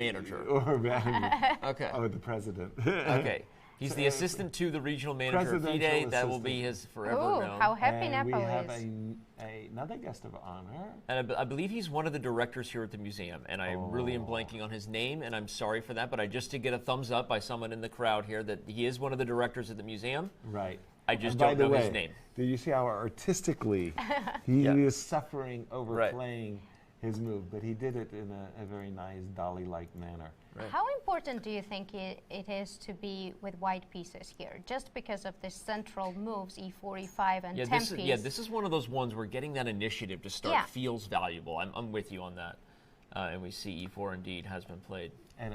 manager. Or Okay. or the president. Okay. He's the assistant to the regional manager of FIDE. That will be his forever known. How happy And Nepo we have is. another guest of honor. And I believe he's one of the directors here at the museum, and I really am blanking on his name, and I'm sorry for that, but I just did get a thumbs up by someone in the crowd here that he is one of the directors at the museum. Right. I just don't know his name. Did you see how artistically he was suffering over playing his move, but he did it in a very nice Dali-like manner. Right. How important do you think it is to be with white pieces here? Just because of the central moves, e4, e5, and 10 piece. This is one of those ones where getting that initiative to start feels valuable. I'm with you on that. And we see e4 indeed has been played. And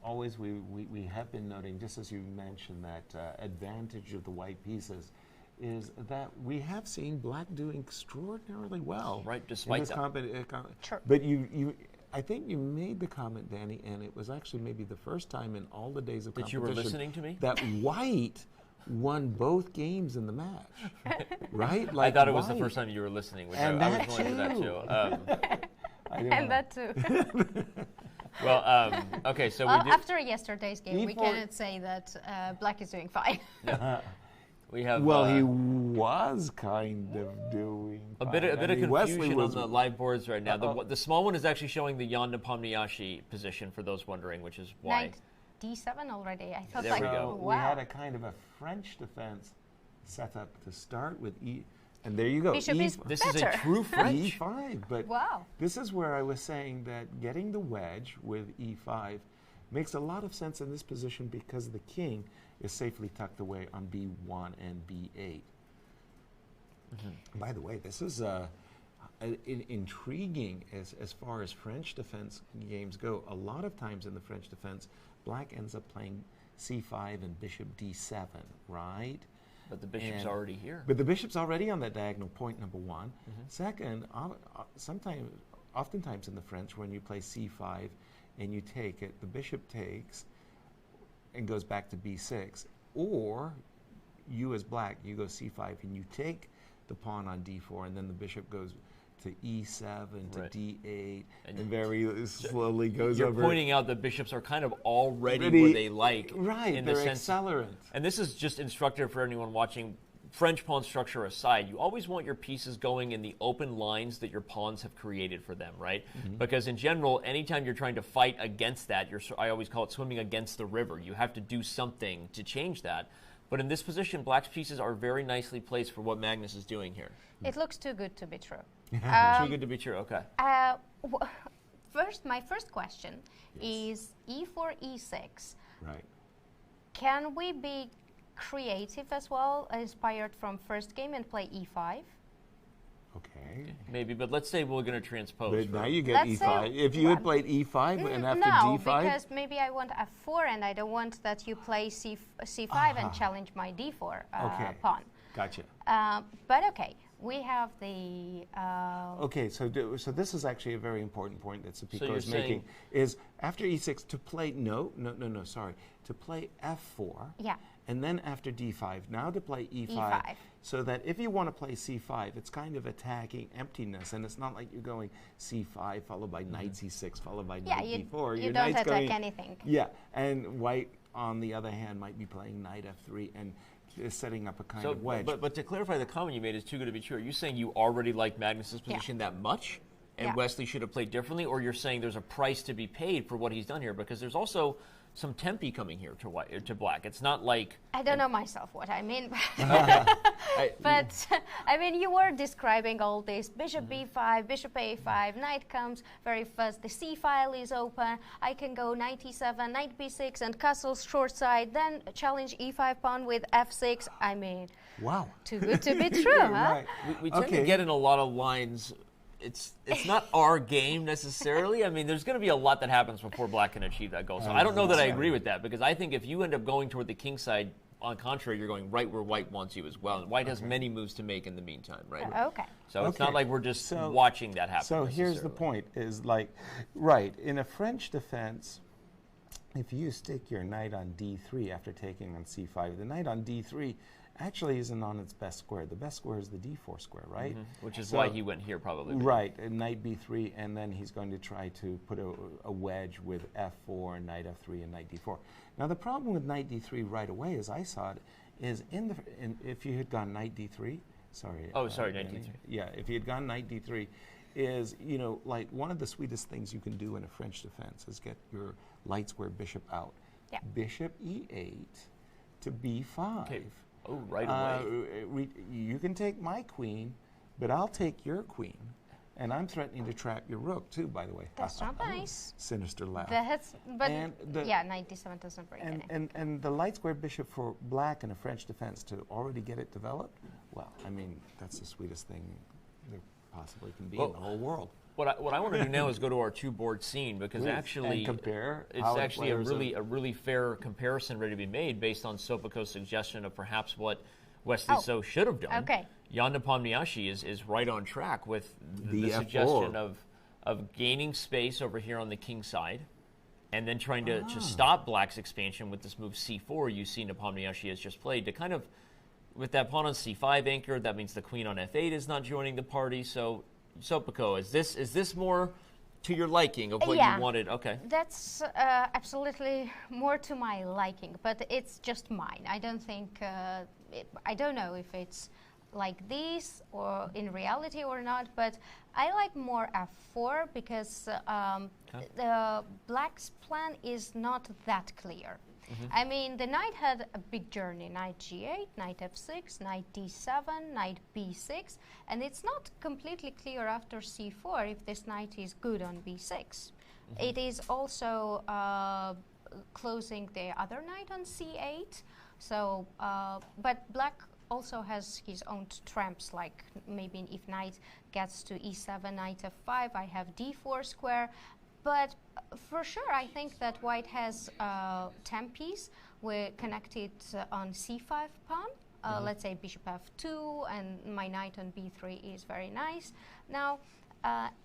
always we have been noting, just as you mentioned, that advantage of the white pieces is that we have seen black doing extraordinarily well. Right, despite that. Sure. But I think you made the comment, Danny, and it was actually maybe the first time in all the days of that competition you were listening to me? That white won both games in the match. Right? Like I thought it was the first time you were listening, which and I was going to that too. And that too. Well, okay, so after yesterday's game, we E4 cannot say that black is doing fine. We have. Well, he was kind of doing a bit of confusion on the live boards right now. The small one is actually showing the Jan Nepomniachtchi position for those wondering, which is why. Knight d7 already. I thought There like, we go. wow. We had a kind of a French defense set up to start with and there you go. Bishop is This better. is a true French. E5, but Wow. this is where I was saying that getting the wedge with e5 makes a lot of sense in this position because the king is safely tucked away on b1 and b8. By the way, this is intriguing as far as French defense games go. A lot of times in the French defense, black ends up playing c5 and bishop d7, right? But the bishop's already here. But the bishop's already on that diagonal, point number one. Second, oftentimes in the French, when you play c5 and you take it, the bishop takes and goes back to b6, or you as black, you go c5 and you take the pawn on d4, and then the bishop goes to e7 to d8, and very slowly goes You're over. pointing out that bishops are kind of already where they like. Right, in they're the sense, accelerant. And this is just instructive for anyone watching. French pawn structure aside, you always want your pieces going in the open lines that your pawns have created for them, right? Because in general, anytime you're trying to fight against that, I always call it swimming against the river. You have to do something to change that. But in this position, black's pieces are very nicely placed for what Magnus is doing here. It looks too good to be true. Too good to be true, okay. My first question is e4, e6. Right. Can we be creative as well, inspired from first game, and play e5? Okay. Maybe, but let's say we're going to transpose. But now you get Let's e5. say- If you had played e5 and after no, d5? because maybe I want f4 and I don't want that you play c5 and challenge my d4 pawn. Gotcha. But okay, we have the... Okay, so this is actually a very important point that Sapiko you're is making, is after e6 to play, to play f4, and then after d5, now to play e5, so that if you want to play c5, it's kind of attacking emptiness, and it's not like you're going c5 followed by knight c6 followed by knight d4. You don't attack anything. Yeah, and white, on the other hand, might be playing knight f3 and is setting up a kind of wedge. But to clarify, the comment you made is too good to be true. Are you saying you already like Magnus's position that much, and Wesley should have played differently, or you're saying there's a price to be paid for what he's done here? Because there's also some tempi coming here to black. It's not like... I don't know myself what I mean. But, I mean, you were describing all this. Bishop b5, bishop a5, knight comes very fast. The c file is open. I can go knight e7, knight b6, and castle short side. Then challenge e5 pawn with f6. I mean, wow. Too good to be true, huh? Right. We tend to get in a lot of lines. It's not our game necessarily. I mean, there's going to be a lot that happens before black can achieve that goal. So I don't know that I agree with that, because I think if you end up going toward the king side, on contrary, you're going right where white wants you as well. And white has many moves to make in the meantime, right? Okay. So it's not like we're just watching that happen. So here's the point, is like, right, in a French defense, if you stick your knight on d3 after taking on c5, the knight on d3 actually isn't on its best square. The best square is the d4 square, right? Which is why he went here probably. Right, and knight b3, and then he's going to try to put a wedge with f4, knight f3, and knight d4. Now the problem with knight d3 right away, as I saw it, is if you had gone knight d3, sorry. Oh, sorry, knight d3. Yeah, if you had gone knight d3, is, you know, like one of the sweetest things you can do in a French defense is get your light square bishop out. Yeah. Bishop e8 to b5. Okay. Oh, right away. You can take my queen, but I'll take your queen. And I'm threatening to trap your rook, too, by the way. That's not nice. Sinister laugh. But yeah, knight d7 doesn't break any. And the light square bishop for black in a French defense to already get it developed, well, I mean, that's the sweetest thing there possibly can be in the whole world. What I want to do now is go to our two-board scene, because actually and compare it's actually a really fair comparison ready to be made based on Sopoko's suggestion of perhaps what Wesley So should have done. Okay. Jan Nepomniachtchi is right on track with the F4. suggestion of gaining space over here on the king side, and then trying to stop black's expansion with this move c4 you see Nepomniachtchi has just played, to kind of, with that pawn on c5 anchor, that means the queen on f8 is not joining the party. So Sopoko, is this more to your liking of what you wanted? Okay. That's absolutely more to my liking, but it's just mine. I don't think, I don't know if it's like this or in reality or not, but I like more f4 because the black's plan is not that clear. I mean, the knight had a big journey, knight g8, knight f6, knight d7, knight b6, and it's not completely clear after c4 if this knight is good on b6. It is also closing the other knight on c8, so, but black also has his own tramps, like maybe if knight gets to e7, knight f5, I have d4 square. But for sure, I think that white has 10 piece. We're connected on c5 pawn. Let's say bishop f2, and my knight on b3 is very nice. Now,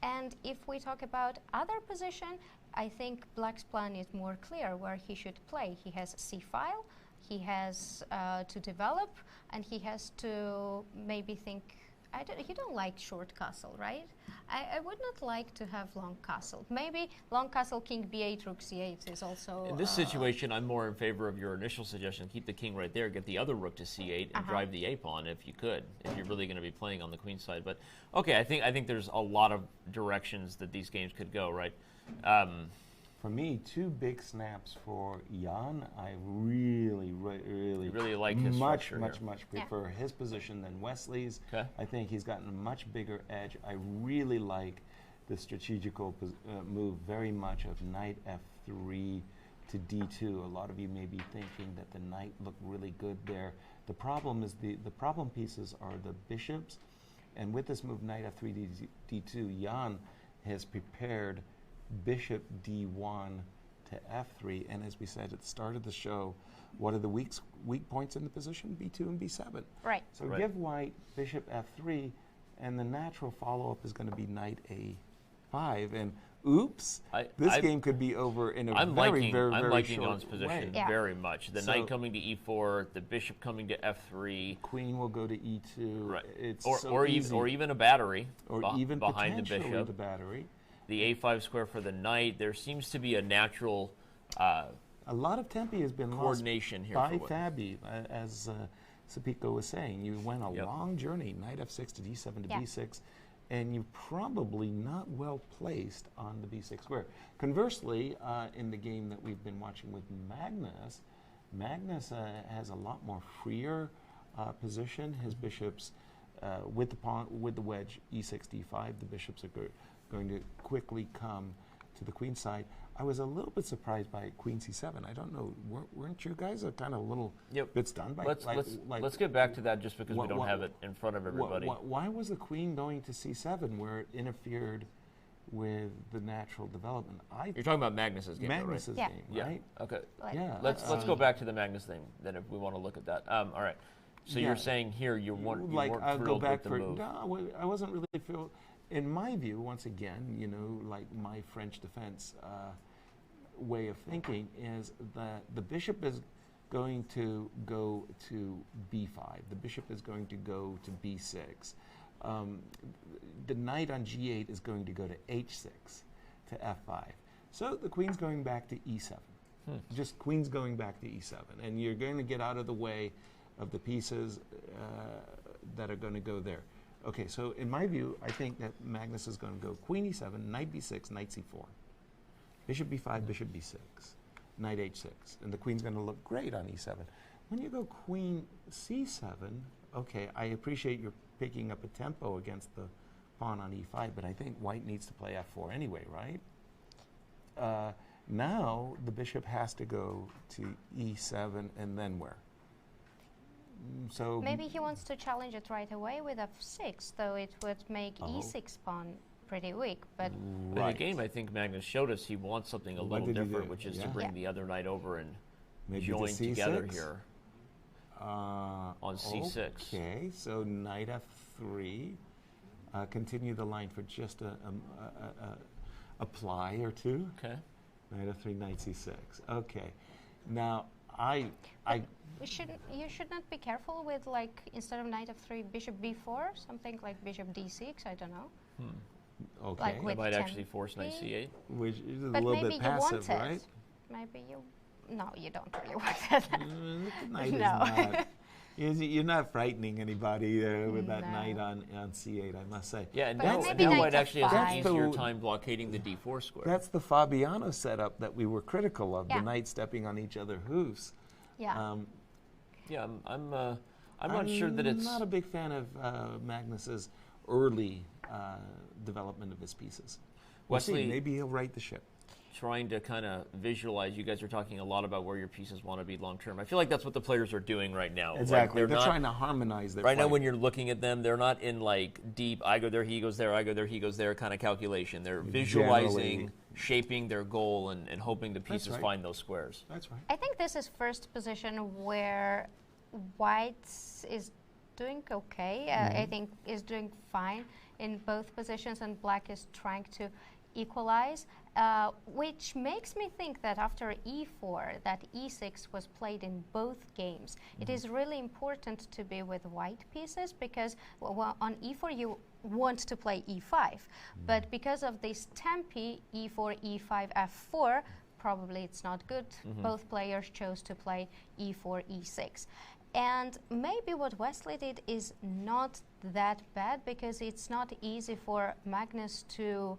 and if we talk about other position, I think black's plan is more clear where he should play. He has c-file, he has to develop, and he has to maybe think. You don't like short castle, right? I would not like to have long castle. Maybe long castle, king b8, rook c8 is also... In this situation, I'm more in favor of your initial suggestion. Keep the king right there, get the other rook to c8, and drive the a-pawn if you could, if you're really going to be playing on the queen side. But, okay, I think there's a lot of directions that these games could go, right? For me, two big snaps for Jan. I really like his much structure prefer his position than Wesley's. Okay. I think he's gotten a much bigger edge. I really like the strategical move very much of knight f3 to d2. A lot of you may be thinking that the knight looked really good there. The problem is the problem pieces are the bishops, and with this move knight f3 d2, Jan has prepared bishop d1 to f3, and as we said at the start of the show, what are the weak points in the position? b2 and b7. Right. So give white bishop f3, and the natural follow-up is going to be knight a5, and oops, this game could be over in a I'm very liking short Jan's position way. very much. The knight coming to e4, the bishop coming to f3. Queen will go to e2. Right. It's or even a battery even behind the potentially bishop. the battery. The a5 square for the knight. There seems to be a natural a lot of tempi has been coordination here by Fabi, as Sapiko was saying. You went a long journey, knight f6 to d7 to b6, and you're probably not well placed on the b6 square. Conversely, in the game that we've been watching with Magnus has a lot more freer position. His bishops, with the wedge e6 d5, the bishops are going to quickly come to the queen side. I was a little bit surprised by queen c7. I don't know, weren't you guys kind of a little bit stunned by let's get back to that just because we don't have it in front of everybody. Why was the queen going to c7 where it interfered with the natural development? You're talking about Magnus's game, Magnus's right? game, right? Okay. Yeah. Let's go back to the Magnus thing then if we want to look at that. All right. So you're saying here you weren't thrilled with the move. No, I wasn't really thrilled. In my view, once again, like my French defense way of thinking is that the bishop is going to go to b5. The bishop is going to go to b6. The knight on g8 is going to go to h6 to f5. So the queen's going back to e7. Just queen's going back to e7. And you're going to get out of the way of the pieces that are going to go there. Okay, so in my view, I think that Magnus is going to go queen e7, knight b6, knight c4. Bishop b5, bishop b6, knight h6. And the queen's going to look great on e7. When you go queen c7, okay, I appreciate you're picking up a tempo against the pawn on e5, but I think white needs to play f4 anyway, right? Now the bishop has to go to e7, and then where? So maybe he wants to challenge it right away with f6, though it would make e6 pawn pretty weak. But in the game, I think Magnus showed us he wants something a little different, which is to bring the other knight over and maybe join together here on c6. Okay, so knight f3. Continue the line for just a ply or two. Okay. Knight f3, knight c6. Okay. Now, you should not be careful with, like, instead of knight f3, bishop b4, something like bishop d6, I don't know. Okay. Like That might actually force knight c8. Which is a But little maybe bit passive, you want right? it. Maybe you... No, you don't really want it. The knight No. is not... You're not frightening anybody with that knight on c8, I must say. Yeah, and But now maybe knight white actually has an f5. easier time blockading the d4 square. That's the Fabiano setup that we were critical of, Yeah. the knights stepping on each other's hoofs. Yeah. Yeah, I'm not sure that it's... I'm not a big fan of Magnus's early development of his pieces. We'll see. Wesley, Maybe he'll right the ship. trying to kind of visualize, you guys are talking a lot about where your pieces want to be long term. I feel like that's what the players are doing right now. Exactly. Like they're not, trying to harmonize their right now, play. when you're looking at them, they're not in like deep, I go there, he goes there, I go there, he goes there kind of calculation. They're visualizing, shaping their goal, and hoping the pieces find those squares. That's right. I think this is first position where white is doing okay. I think is doing fine in both positions, and black is trying to equalize, which makes me think that after e4, that e6 was played in both games. It is really important to be with white pieces because on e4 you want to play e5, but because of this tempi, e4, e5, f4, probably it's not good. Both players chose to play e4, e6. And maybe what Wesley did is not that bad because it's not easy for Magnus to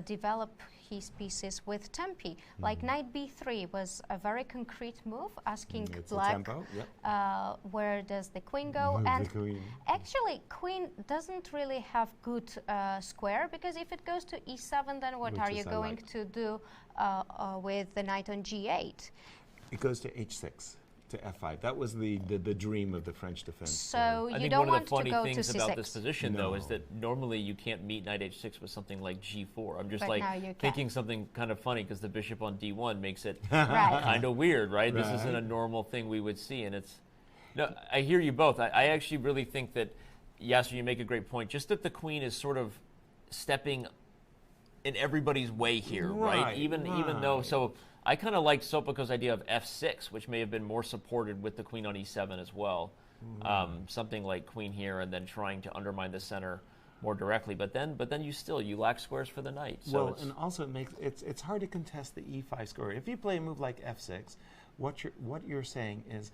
develop his pieces with tempi. Like knight b3 was a very concrete move, asking black where does the queen go. And actually, queen doesn't really have good square because if it goes to e7, then what are you going to do with the knight on g8? It goes to h6. To f5. That was the dream of the French defense. So I you think don't one of want the funny to go things to about c6. this position, though, is that normally you can't meet knight h6 with something like g4. I'm just But now you thinking something kind of funny because the bishop on d1 makes it Right. kind of weird, right? This isn't a normal thing we would see, and it's... No, I hear you both. I actually really think that, Yasser, you make a great point, just that the queen is sort of stepping in everybody's way here, right? Even though... So I kind of like Sopoko's idea of f6, which may have been more supported with the queen on e7 as well. Something like queen here and then trying to undermine the center more directly. But then you lack squares for the knight. So well, and also it's hard to contest the e5 square. If you play a move like f6, what you're saying is,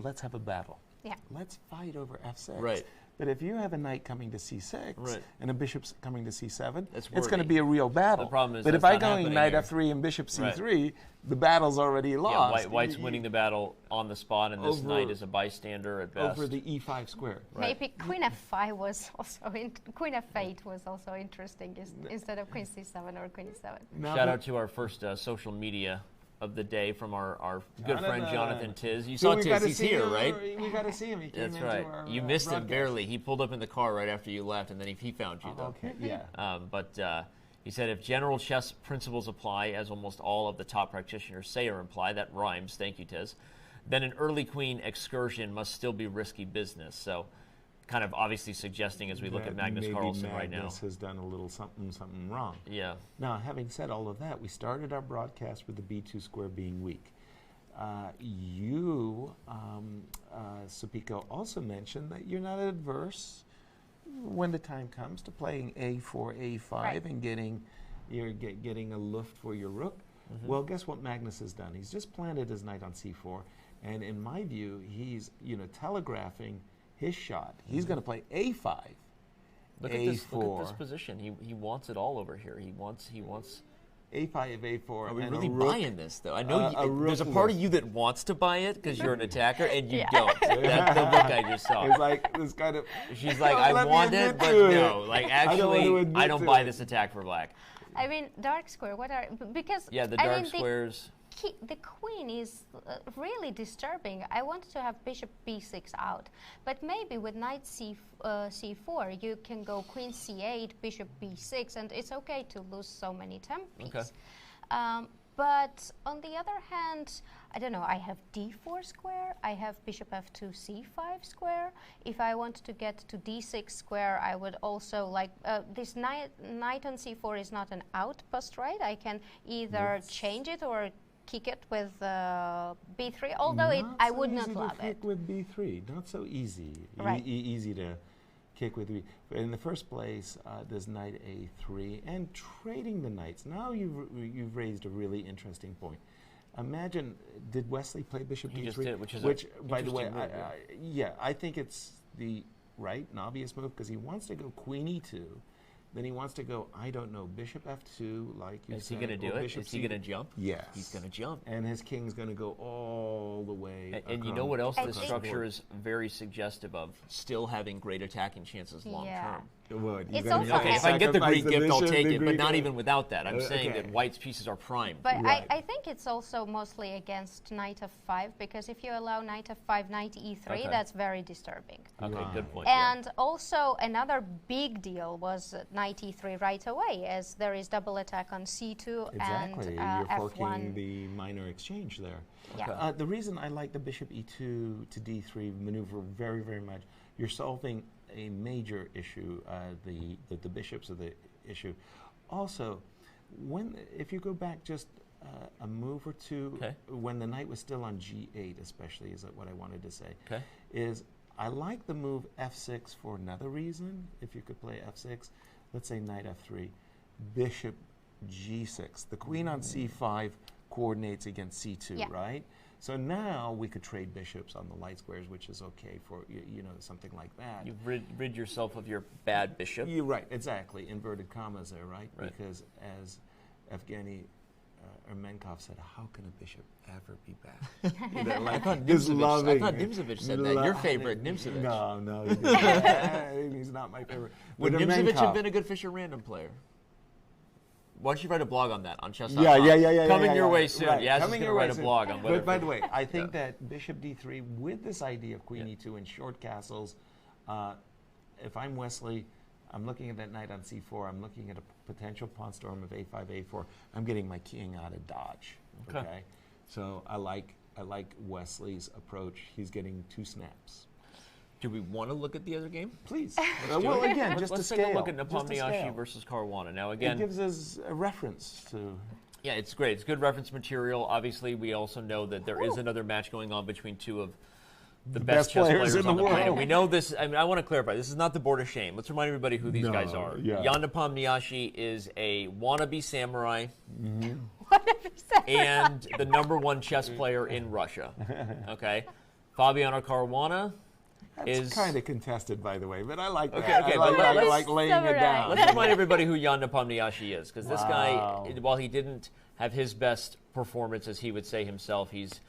let's have a battle. Yeah. Let's fight over f6. Right. But if you have a knight coming to c6 and a bishop's coming to c7, It's it's going to be a real battle. The problem is but if that's I not go happening knight here. f3 and bishop c3, the battle's already lost. Yeah, White's winning the battle on the spot, and this knight is a bystander at best. Over the e5 square. Maybe queen f5 was also queen f8 was also interesting instead of queen c7 or queen e7. Shout out to our first social media of the day from our good friend Jonathan Tiz. You So saw we Tiz, gotta he's see here, him, right? We got to see him. He came That's into right. our, You missed him broadcast. barely. He pulled up in the car right after you left, and then he found you, though. Okay, yeah. But he said, if general chess principles apply, as almost all of the top practitioners say or imply, that rhymes, thank you, Tiz, then an early queen excursion must still be risky business. So kind of obviously suggesting as we look at Magnus Carlsen right now. Magnus has done a little something wrong. Yeah. Now, having said all of that, we started our broadcast with the b2 square being weak. you, Supiko, also mentioned that you're not adverse when the time comes to playing a4, a5, Right. and getting a luft for your rook. Well, guess what Magnus has done? He's just planted his knight on c4, and in my view, he's telegraphing his shot. He's going to play a5. Look at this position. He wants it all over here. He wants. a5, a4. Are we and really a rook, buying this, though? I know there's a rook part of list. you that wants to buy it because you're an attacker, and you Yeah. don't. That's the look I just saw. It's like this kind of. She's like, Don't I let me want it, admit but to it. no. Like, I don't want to actually, admit I don't to buy it. this attack for black. I mean, dark square. What are because Yeah, the dark squares. The queen is really disturbing. I wanted to have bishop b6 out, but maybe with knight c4 you can go queen c8, bishop b6, and it's okay to lose so many tempos. Okay. But on the other hand, I don't know, I have d4 square, I have bishop f2 c5 square. If I want to get to d6 square, I would also like, this knight on c4 is not an outpost, right? I can either change it or kick it with b3, although I would not love it. Kick with b3, not so easy. Right. Easy to kick with b. In the first place, there's knight a3 and trading the knights. Now you've raised a really interesting point. Imagine, did Wesley play bishop He d3? just did, which is by the way, interesting move, I think it's the right and obvious move because he wants to go queen e2. Then he wants to go, I don't know, bishop f2, like you said. Is he going to do it? Is he going to jump? Yes. He's going to jump. And his king's going to go all the way. And you know what else I this think- structure is very suggestive of? Still having great attacking chances long Yeah. term. What, It's gonna also- Okay, if I can get the sacrifice Greek gift, I'll bishop, take the it, but Greek not gift? even without that. I'm saying okay. that White's pieces are primed. But Right. I think it's also mostly against knight f5, because if you allow knight f5, knight e3, Okay. that's very disturbing. Okay, Right. good point. yeah. And also another big deal was knight e3 right away, as there is double attack on c2 Exactly. and You're forking f1. the minor exchange there. Yeah. Okay. The reason I like the bishop e2 to d3 maneuver very, very much, you're solving a major issue. The bishops are the issue. Also, if you go back just a move or two, Okay. when the knight was still on g8, especially, is what I wanted to say. Okay. Is I like the move f6 for another reason. If you could play f6, let's say knight f3, bishop g6. The queen on c5 coordinates against c2, Yeah. right? So now we could trade bishops on the light squares, which is okay for something like that. You've rid yourself of your bad bishop. You're right, exactly. Inverted commas there, right? Right. Because as Evgeny Ermenkov said, how can a bishop ever be bad? You know, like, I thought just loving Nimzovich said that. Your favorite, Nimzovich. No, he didn't. He's not my favorite. Would But Nimzovich have Ermenkov- been a good Fischer Random player? Why don't you write a blog on that on chess.com? Yeah. Coming your way right, soon. right. Yes, he's Coming going to your way write a soon. blog on whether. But by the way, I think Yeah. that bishop d3 with this idea of queen Yeah. e2 and short castles, if I'm Wesley, I'm looking at that knight on c4, I'm looking at a potential pawn storm of a5, a4. I'm getting my king out of dodge. Okay. So I like Wesley's approach. He's getting 2 snaps. Do we want to look at the other game? Please. Let's do Well, it. again, just let's to take scale. a look at just to Nepomniachtchi scale. versus Caruana. Now, It again, gives us a reference to. yeah, it's great. It's good reference material. Obviously, we also know that there is another match going on between two of the best chess players in the on the planet. world. We know this. I mean, I want to clarify. This is not the board of shame. Let's remind everybody who these guys are. yeah. Jan Nepomniachtchi is a wannabe samurai and the #1 chess player in Russia. Okay, Fabiano Caruana That's is kind of contested, by the way, but I like that. okay, I but let's like laying it summarize. down. Let's remind everybody who Jan Nepomniachtchi is, because this Wow. guy, while he didn't have his best performance, as he would say himself, he's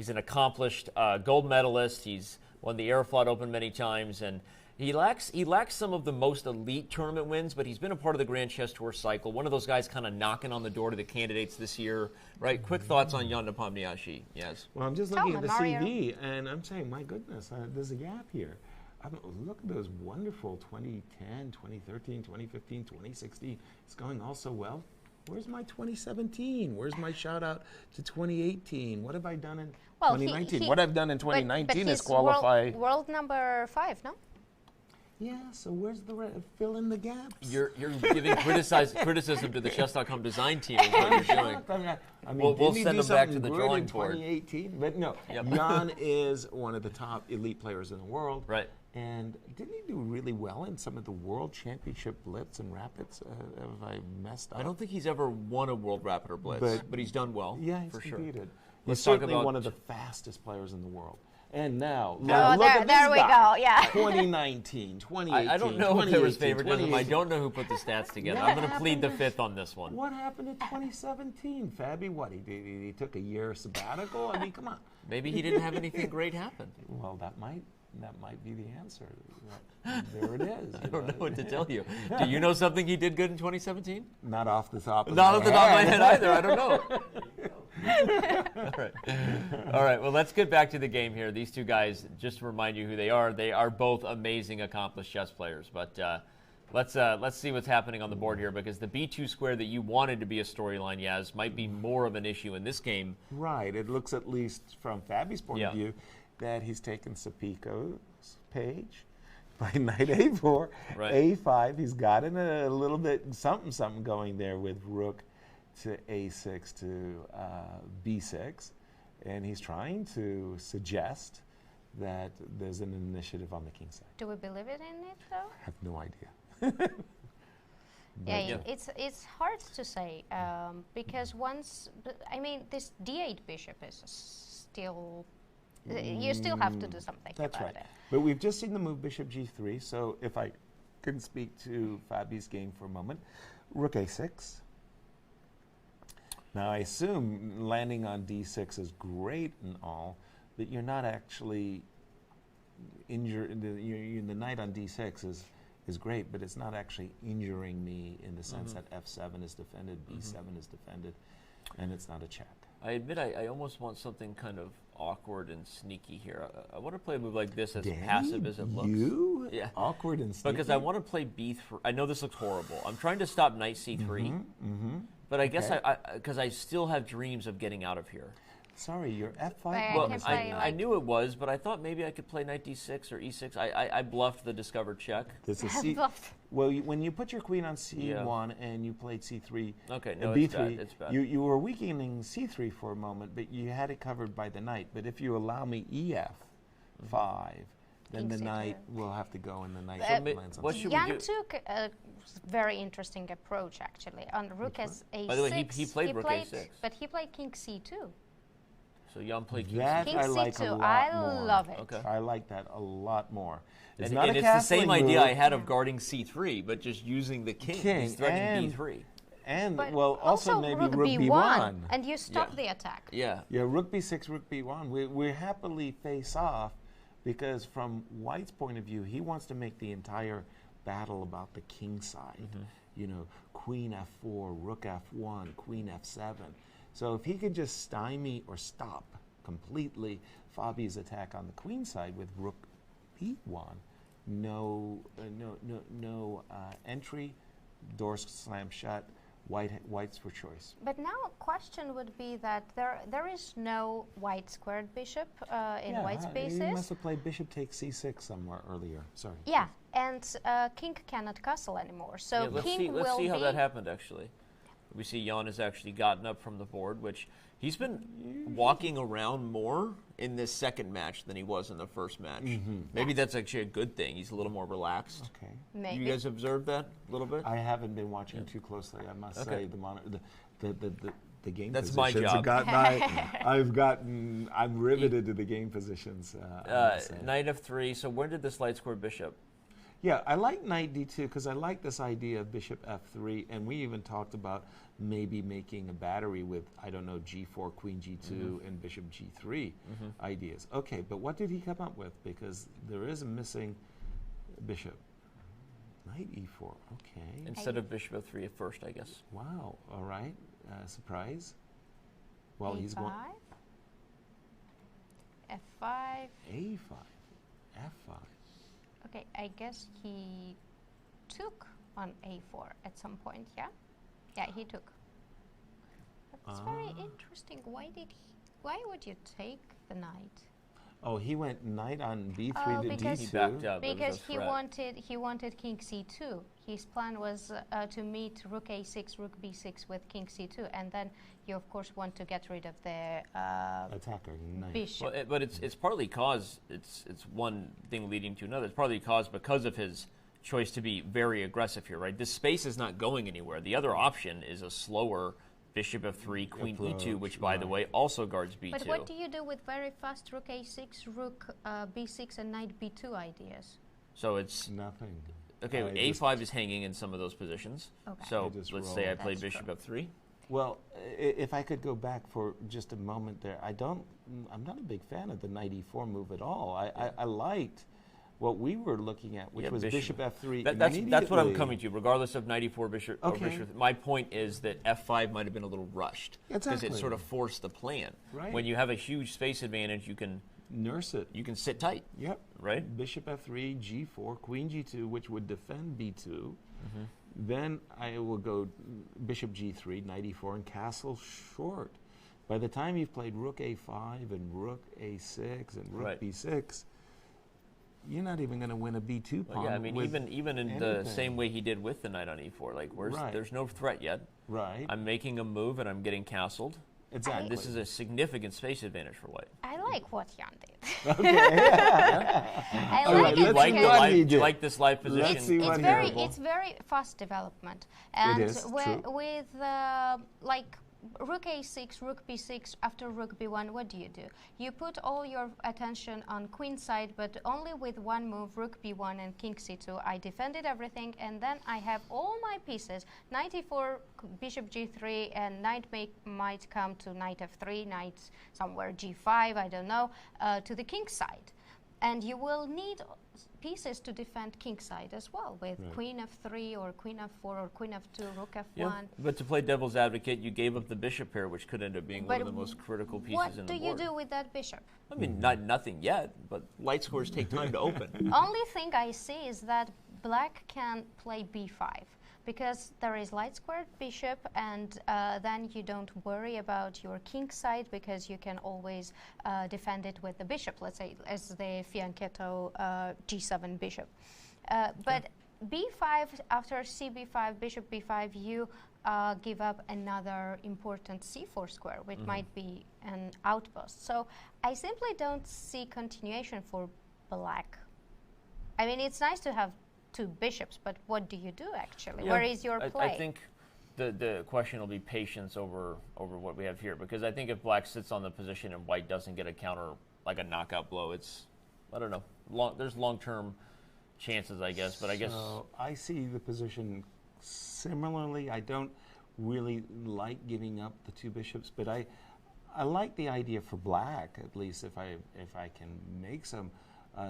an accomplished gold medalist. He's won the Aeroflot Open many times, and he lacks some of the most elite tournament wins, but he's been a part of the Grand Chess Tour cycle. One of those guys kind of knocking on the door to the candidates this year, right? Quick thoughts on Jan Nepomniachtchi? Yes. Well, I'm just Tell looking at me, the Mario. CV, and I'm saying, my goodness, there's a gap here. Look at those wonderful 2010, 2013, 2015, 2016. It's going all so well. Where's my 2017? Where's my shout out to 2018? What have I done in 2019? What I've done in 2019 is qualify. World number 5, no? Yeah, so where's the fill in the gaps? You're giving criticism to the chess.com design team is what you're doing. I mean, We'll didn't he send do them back to something the good drawing in board. 2018? But no, Yep. Jan is one of the top elite players in the world. Right. And didn't he do really well in some of the World Championship Blitz and Rapids? Have I messed up? I don't think he's ever won a World Rapid or Blitz, but he's done well. Yeah, he's for sure. competed. Let's He's talk certainly about one of the fastest players in the world. And now, Oh, look at there this we guy. go. Yeah. 2019, 2018, I don't know if there was favoritism. I 2018. don't know who put the stats together. What I'm going to plead the happened? fifth on this one. What happened in 2017, Fabby? What, he took a year sabbatical? I mean, come on. Maybe he didn't have anything great happen. Well, that might be the answer. There it is. I don't know what to tell you. Do you know something he did good in 2017? Not off the top of Not my off the top of my head. head either. I don't know. All right. Well, let's get back to the game here. These two guys, just to remind you who they are both amazing, accomplished chess players. But let's see what's happening on the board here, because the b2 square that you wanted to be a storyline, Yaz, might be more of an issue in this game. Right. It looks, at least from Fabby's point Yeah. of view, that he's taken Sapico's page by knight a4, Right. a5. He's gotten a little bit something going there with rook to a6 to b6, and he's trying to suggest that there's an initiative on the king side. Do we believe it in it though? I have no idea. Yeah, it's hard to say because this d8 bishop is still. You still have to do something That's about right. it. But we've just seen the move bishop g3, so if I can speak to Fabi's game for a moment, rook a6. Now I assume landing on d6 is great and all, but you're not actually injured. The knight on d6 is great, but it's not actually injuring me in the sense that f7 is defended, b7 is defended, and it's not a check. I admit I almost want something kind of awkward and sneaky here. I want to play a move like this, as passive as it looks. You? Yeah. Awkward and sneaky? Because I want to play b3. I know this looks horrible. I'm trying to stop knight c3. But I guess because I still have dreams of getting out of here. Sorry, your f5 I Well, can is play I knew it was, but I thought maybe I could play knight d6 or e6. I bluffed the discovered check. There's a C. Bluffed. Well, when you put your queen on c1 and you played c3, Okay, no, b3, it's bad. It's bad. You were weakening c3 for a moment, but you had it covered by the knight. But if you allow me ef5, then King the C2. knight will have to go, and the knight lands on what c3. should we Jan do? took a very interesting approach actually on rook as a6. By the way, he played rook a6. But he played king c2. So Jan played king That c2. King I like a c2, lot I more. love it. Okay. I like that a lot more. It's And, not and a it's the same castling idea move. I had of guarding c3, but just using the king. He's threatening and- b3. And, But well, also maybe rook rook b1. and you stop the attack. Yeah. Yeah, rook b6, rook b1. We happily face off because from White's point of view, he wants to make the entire battle about the king side. You know, queen f4, rook f1, queen f7. So if he could just stymie or stop completely Fabi's attack on the queen side with rook b1, no entry, doors slam shut. White's for choice. But now a question would be that there is no white squared bishop in white You spaces. must have played bishop takes c6 somewhere earlier. Sorry. Yeah, and king cannot castle anymore. So Yeah, let's king see will how be that happened, actually. We see Jan has actually gotten up from the board, which he's been walking around more in this second match than he was in the first match. Maybe that's actually a good thing. He's a little more relaxed. Okay. maybe. You guys observed that a little bit? I haven't been watching too closely. I must say the game That's my positions job. have gotten I'm riveted to the game positions. I must say. Knight f3. So where did this light square bishop? Yeah, I like knight d2 because I like this idea of bishop f3, and we even talked about maybe making a battery with, I don't know, g4, queen g2, and bishop g3 ideas. Okay, but what did he come up with? Because there is a missing bishop. Knight e4, okay. Instead of bishop f3 at first, I guess. Wow, all right. Surprise. Well, he's A5, going F5. a5, f5. Okay, I guess he took on a4 at some point, yeah? Yeah, he took. That's very interesting. Why would you take the knight? Oh, he went knight on b3 Oh, to because- d2. He backed up. It was Because a threat. he wanted king c2. His plan was to meet rook a6, rook b6 with king c2, and then you of course want to get rid of the Attacker, knight. bishop. Well, but it's partly cause it's one thing leading to another. It's partly cause because of his choice to be very aggressive here, right? This space is not going anywhere. The other option is a slower bishop f3, queen Approach, e2, which by the way also guards b2. But what do you do with very fast rook a6, rook b6, and knight b2 ideas? So it's Nothing. okay. I A5 is hanging in some of those positions. Okay. So I just let's roll. say I play That's bishop true. f3. Well, if I could go back for just a moment there, I'm not a big fan of the knight e4 move at all. I liked what we were looking at, which Yeah, was bishop f3 That's what I'm immediately. coming to, regardless of knight e4, bishop. Or Okay. bishop. My point is that f5 might have been a little rushed because Exactly. it sort of forced the plan. Right. When you have a huge space advantage, you can Nurse it. sit tight, Yep. right? Bishop f3, g4, queen g2, which would defend b2. Mm-hmm. Then I will go bishop g3, knight e4, and castle short. By the time you've played rook a5 and rook a6 and rook Right. b6, you're not even going to win a b2 pawn. Yeah, I mean, with even in the anything. same way he did with the knight on e4, like Right. there's no threat yet. Right. I'm making a move and I'm getting castled. Exactly. And this is a significant space advantage for white. I like what Jan did. Okay. I All like right, it let's because see what he Do you did. like this live position? Let's see what it's very fast development, and is, true. with like rook a6, rook b6, after rook b1, what do? You put all your attention on queen side, but only with one move, rook b1 and king c2. I defended everything, and then I have all my pieces, knight e4, bishop g3, and knight might come to knight f3, knight somewhere g5, I don't know, to the king side. And you will need pieces to defend king side as well, with Right. queen f3 or queen f4 or queen f2, rook f1. Yeah, but to play devil's advocate, you gave up the bishop here, which could end up being one But of the most critical pieces what in do the you board. do with that bishop? I mean, nothing yet, but light scores take time to open. Only thing I see is that black can play b5 because there is light squared bishop, and then you don't worry about your king side because you can always defend it with the bishop, let's say, as the fianchetto g7 bishop. But b5, after cb5, bishop b5, you give up another important c4 square, which might be an outpost. So I simply don't see continuation for black. I mean, it's nice to have two bishops, but what do you do actually? Yeah, Where is your play? I think the question will be patience over what we have here, because I think if black sits on the position and white doesn't get a counter, like a knockout blow, it's, I don't know, there's long-term chances, I guess, but I guess... So I see the position similarly. I don't really like giving up the two bishops, but I like the idea for black, at least if I can make some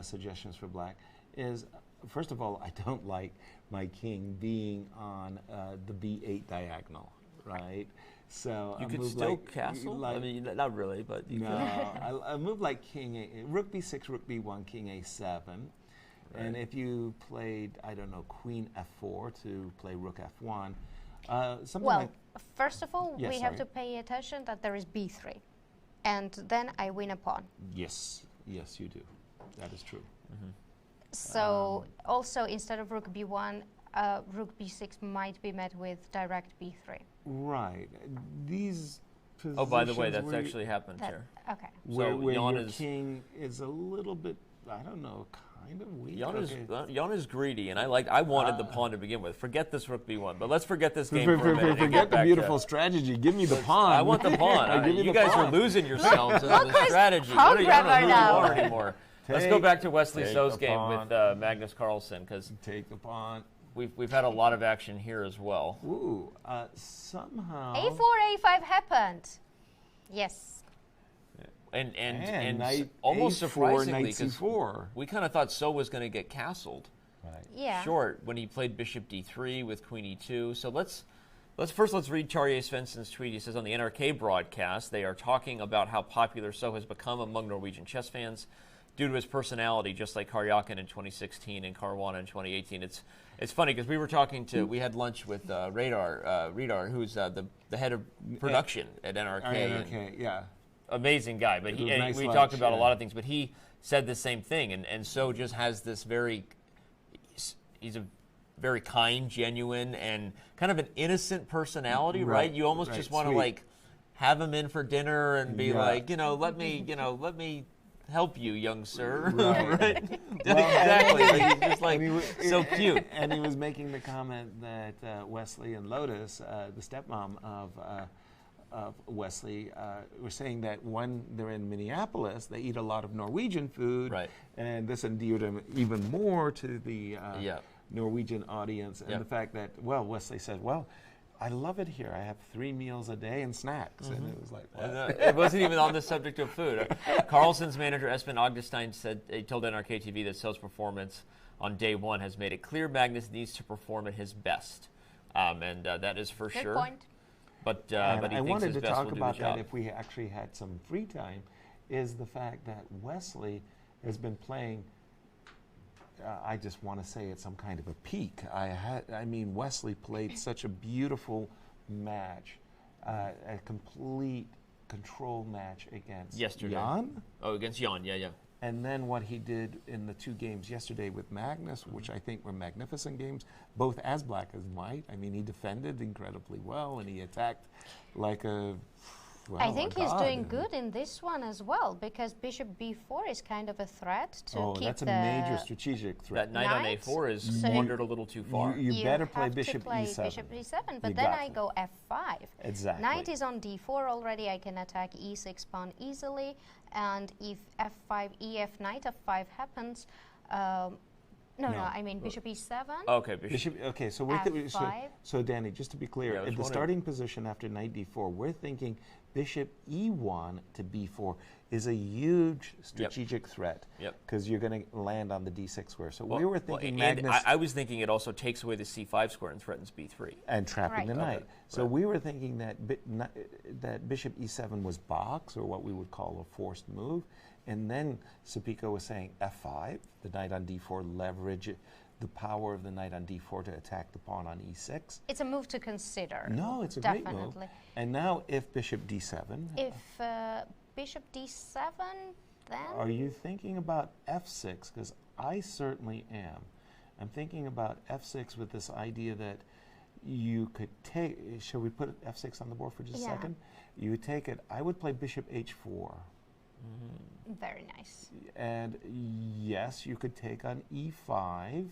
suggestions for black, is first of all, I don't like my king being on the b8 diagonal, right? So You a could move still like, castle? I mean, not really, but you no, a move like rook b6, rook b1, king a7. And if you played, I don't know, queen f4 to play rook f1, something Well, like... first of all, Yes, we have sorry. to pay attention that there is b3, and then I win a pawn. Yes, yes, you do. That is true. So also, instead of rook b1, rook b6 might be met with direct b3. Right. These positions Oh, by the way, that's where you- actually happened That- here. Okay. where, So where Jan your is- king is a little bit, I don't know, kind of weak. Jan is greedy, and I wanted the pawn to begin with. Forget this rook b1, but let's forget this game for a minute. and Forget get the back beautiful to, strategy. Give me the pawn. I want the pawn. Give me You the guys pawn. are losing yourselves in look the who's strategy. I don't know programmer who now. you are anymore. Let's go back to Wesley Take So's the game pawn. with Magnus Carlsen, because Take the pawn. we've had a lot of action here as well. Ooh, somehow... a4, a5 happened. Yes. And knight almost A4, surprisingly, knight because C4. we kind of thought So was going to get castled Right. Yeah. short when he played bishop d3 with queen e2. So let's read Tarjei Svensson's tweet. He says on the NRK broadcast, they are talking about how popular So has become among Norwegian chess fans due to his personality, just like Karjakin in 2016 and Caruana in 2018. It's funny because we had lunch with Radar, who's the head of production at NRK. Okay, yeah. amazing guy, but Nice we lunch, talked about a yeah. lot of things, but he said the same thing, and So just has this he's a very kind, genuine, and kind of an innocent personality, right? You almost just want to like have him in for dinner and be like, let me help you, young sir. Right? Well, exactly. Like, he's just like so cute. And he was making the comment that Wesley and Lotus, the stepmom of Wesley, were saying that when they're in Minneapolis, they eat a lot of Norwegian food, Right. and this endeared him even more to the Norwegian audience, and the fact that, Wesley said, I love it here. I have 3 meals a day and snacks. And it was like, what? It wasn't even on the subject of food. Carlsen's manager, Espen Augustine, he told NRK TV that So's performance on day 1 has made it clear Magnus needs to perform at his best. And that is for Good sure. point. But he I thinks wanted his to best talk will do about the job. that if we actually had some free time, is the fact that Wesley has been playing, I just want to say it's some kind of a peak. Wesley played such a beautiful match, a complete control match against Yesterday. Jan. Oh, against Jan, yeah. And then what he did in the 2 games yesterday with Magnus, which I think were magnificent games, both as black as white. He defended incredibly well, and he attacked like a... I think he's doing good in this one as well, because bishop b4 is kind of a threat to keep that's a the major strategic threat. That knight on Knight? a4 is So wandered a little too far. You better play have bishop to play e7. bishop e7, but You then got I to. go f5. Exactly. Knight is on d4 already. I can attack e6 pawn easily, and if f5 ef knight f5 happens, bishop e7. Okay, bishop. Okay, so F5. so Danny, just to be clear, Yeah, I was in the wondering. starting position after knight d4, we're thinking bishop e1 to b4 is a huge strategic threat. Yep. Because you're going to land on the d6 square. So we were thinking and Magnus I was thinking it also takes away the c5 square and threatens b3. and trapping the Right. knight. Okay, So we were thinking that that bishop e7 was box, or what we would call a forced move. And then Suppico was saying f5, the knight on d4, leverage the power of the knight on d4 to attack the pawn on e6. It's a move to consider. No, it's a Definitely. great move. And now if bishop d7, If bishop d7, then are you thinking about f6? Because I certainly am. I'm thinking about f6 with this idea that you could take, shall we put f6 on the board for just a second? You would take it, I would play bishop h4. very nice. And yes, you could take on e5.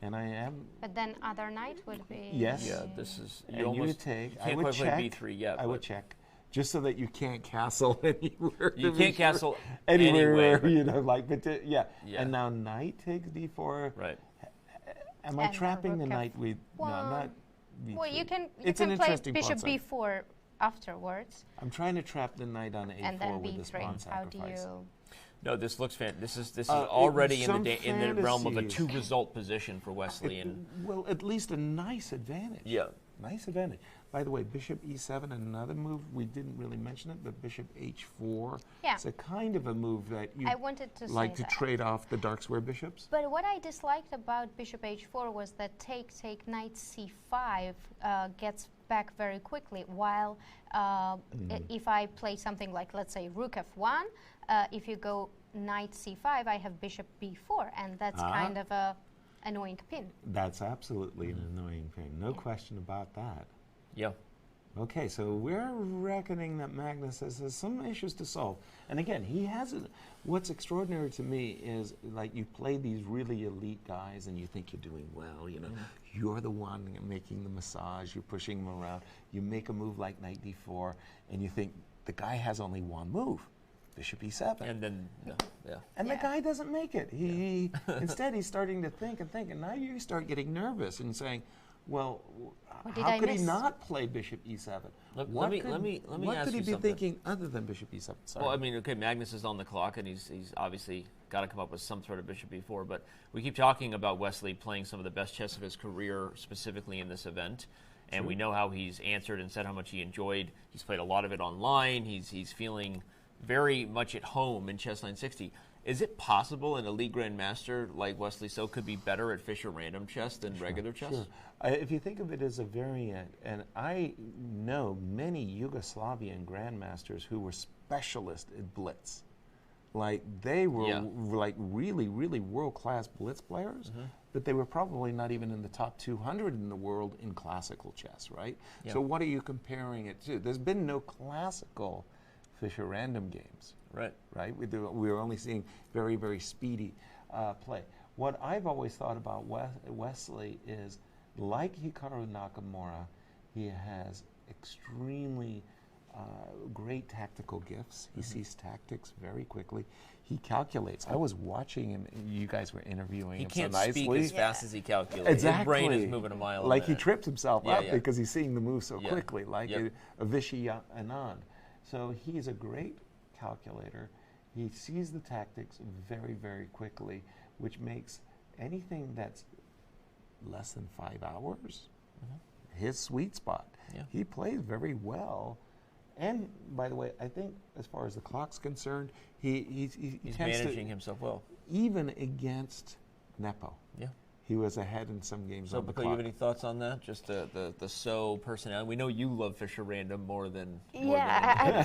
And I am, But then other knight would be... Yes. Yeah, this is and you would almost take, you I can't would quite check. play b3 yet. I would check. Just so that you can't castle anywhere. You can't castle anywhere, anyway, but yeah. And now knight takes d4. Right. Am I And trapping the rook knight with? No, I'm not. B3. Well, you can It's an play interesting bishop pawn side. b4 afterwards, I'm trying to trap the knight on and then a4 with this pawn b3. How do sacrifice. you... No, this looks this is already some in the realm of a fantasies. 2-result position for Wesley. And Well, at least a nice advantage. yeah, Nice advantage. By the way, bishop e7, another move, we didn't really mention it, but bishop h4. Yeah. It's a kind of a move that you I wanted to like say to that. trade off the dark square bishops. But what I disliked about bishop h4 was that take knight c5 gets back very quickly, while if I play something like, let's say, rook f1, if you go knight c5, I have bishop b4, and that's kind of a annoying pin. That's absolutely an annoying thing. No question about that. yeah. Okay, so we're reckoning that Magnus has some issues to solve. And again, he hasn't. What's extraordinary to me is, like, you play these really elite guys and you think you're doing well, You're the one making the massage, you're pushing him around. You make a move like knight d4 and you think the guy has only one move, bishop e7. And then And the guy doesn't make it. He instead he's starting to think, and now you start getting nervous and saying, well, how could he not play bishop e7? Let me What ask could he you be something. thinking other than bishop e7? Sorry. Well, I mean, okay, Magnus is on the clock, and he's obviously got to come up with some sort of bishop b4. But we keep talking about Wesley playing some of the best chess of his career, specifically in this event. And we know how he's answered and said how much he enjoyed. He's played a lot of it online. He's feeling very much at home in Chess 960. Is it possible an elite grandmaster like Wesley So could be better at Fischer Random Chess than regular chess? Sure. If you think of it as a variant, and I know many Yugoslavian grandmasters who were specialist at blitz. Like they were like really, really world-class blitz players, but they were probably not even in the top 200 in the world in classical chess, right? So what are you comparing it to? There's been no classical Fischer Random games, right? We're only seeing very, very speedy play. What I've always thought about Wesley is, like Hikaru Nakamura, he has extremely great tactical gifts. He sees tactics very quickly. He calculates. I was watching him. You guys were interviewing him so nicely. He can't speak as fast as he calculates. Exactly. His brain is moving a mile like a minute. He trips himself up because he's seeing the move so quickly, like a Vishy Anand. So he's a great calculator. He sees the tactics very, very quickly, which makes anything that's less than 5 hours his sweet spot. He plays very well. And by the way, I think as far as the clock's concerned, he's managing himself well. Even against Nepo. He was ahead in some games. So, on the Biko, you have any thoughts on that? Just the So personality. We know you love Fischer Random more than. I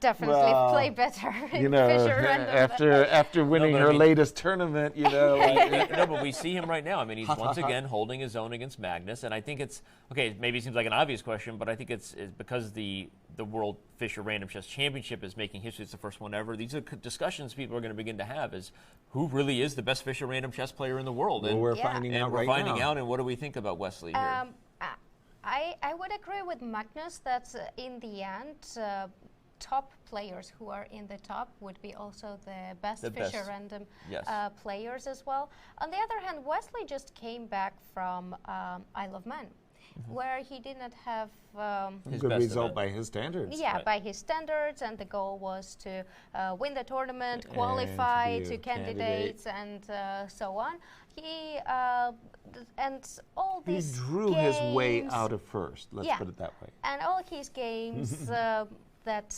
definitely play better in Fischer Random. After winning her latest tournament, no, but we see him right now. I mean, he's once again holding his own against Magnus, and I think it's okay. Maybe it seems like an obvious question, but I think it's because the World Fischer Random Chess Championship is making history. It's the first one ever. These are discussions people are going to begin to have: is who really is the best Fischer Random chess player in the world? Well, we're finding out right now. We're finding out, and what do we think about Wesley here? I would agree with Magnus that in the end, top players who are in the top would be also the best Fischer Random players as well. On the other hand, Wesley just came back from Isle of Man, where he did not have his good result by his standards. Yeah, by his standards, and the goal was to win the tournament, qualify to candidates, and so on. He and all these he drew games, his way out of first. Let's put it that way. And all his games that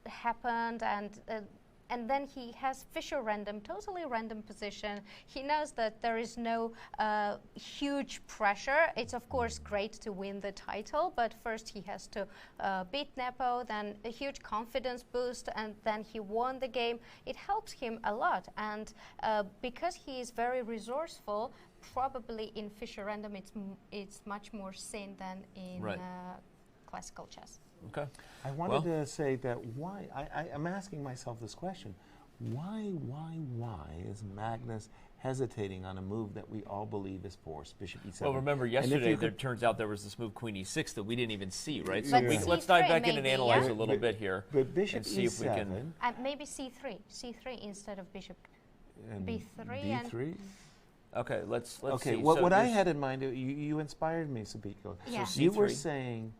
happened, and then he has Fischer Random, totally random position. He knows that there is no huge pressure. It's of course great to win the title, but first he has to beat Nepo, then a huge confidence boost, and then he won the game. It helps him a lot, and because he is very resourceful, probably in Fischer Random it's much more seen than in classical chess. Okay. I wanted to say that why, I'm asking myself this question. Why is Magnus hetating on a move that we all believe is forced, Bishop E7? Well, remember yesterday, there turns out there was this move, Queen E6, that we didn't even see, right? So let's dive back in and analyze a little bit here. But Bishop and see E7. If we can. Maybe C3 instead of Bishop B3. B3? Okay, let's see. Okay, what I had in mind, you inspired me, Sabiko. Yeah. So you were saying...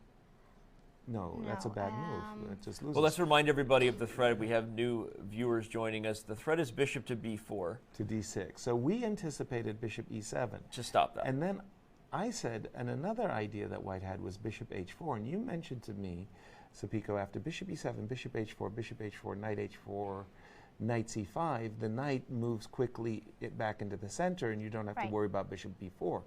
No, that's a bad move. It just loses. Well, let's remind everybody of the thread. We have new viewers joining us. The thread is Bishop to B4. To D6. So we anticipated Bishop E7. Just stop that. And then I said, and another idea that White had was Bishop H4. And you mentioned to me, Sapiko, after Bishop E7, Bishop H4, Knight H4, Knight C5, the knight moves quickly back into the center, and you don't have to worry about Bishop B4.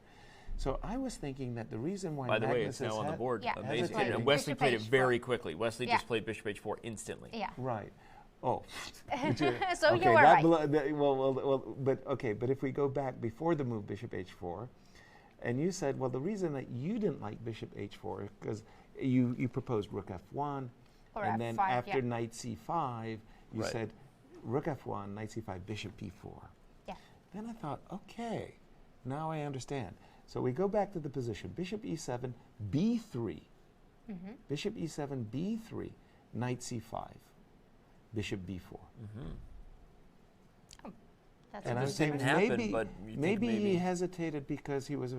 So I was thinking that the reason why By the way, Magnus it's now on the board. Yeah, Amazing. right. And Wesley Bishop played it H4. very quickly. Wesley just played Bishop H4 instantly. Yeah. Right. Oh. So you were right. But if we go back before the move Bishop H4, and you said, well, the reason that you didn't like Bishop H4 because you proposed Rook F1, or and F5, then after Knight C5, you said Rook F1, Knight C5, Bishop B4. Yeah. Then I thought, okay, now I understand. So we go back to the position. Bishop E7, B3. Bishop E7, B3. Knight C5. Bishop B4. And I'm saying maybe he hesitated because he was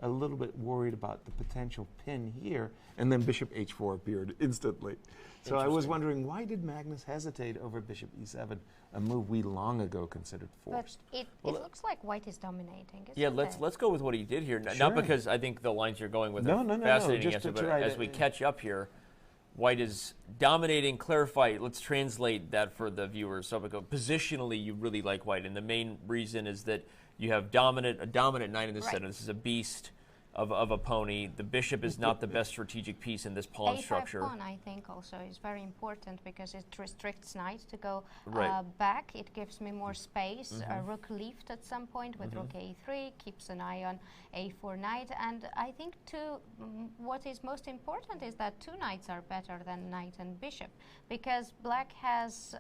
a little bit worried about the potential pin here, and then Bishop H4 appeared instantly. So I was wondering, why did Magnus hesitate over Bishop E7, a move we long ago considered forced? But it looks like White is dominating, isn't Yeah, it? let's go with what he did here. Sure. Not because I think the lines you're going with are fascinating answer, but as we catch up here, White is dominating, clarify. Let's translate that for the viewers. So positionally, you really like White, and the main reason is that you have a dominant knight in the center. This is a beast. of a pony. The bishop is not the best strategic piece in this pawn A5 structure. pawn, I think, also is very important because it restricts knight to go Right. back. It gives me more space. Rook left at some point with rook a3, keeps an eye on a4 knight. And I think too, what is most important is that two knights are better than knight and bishop, because black has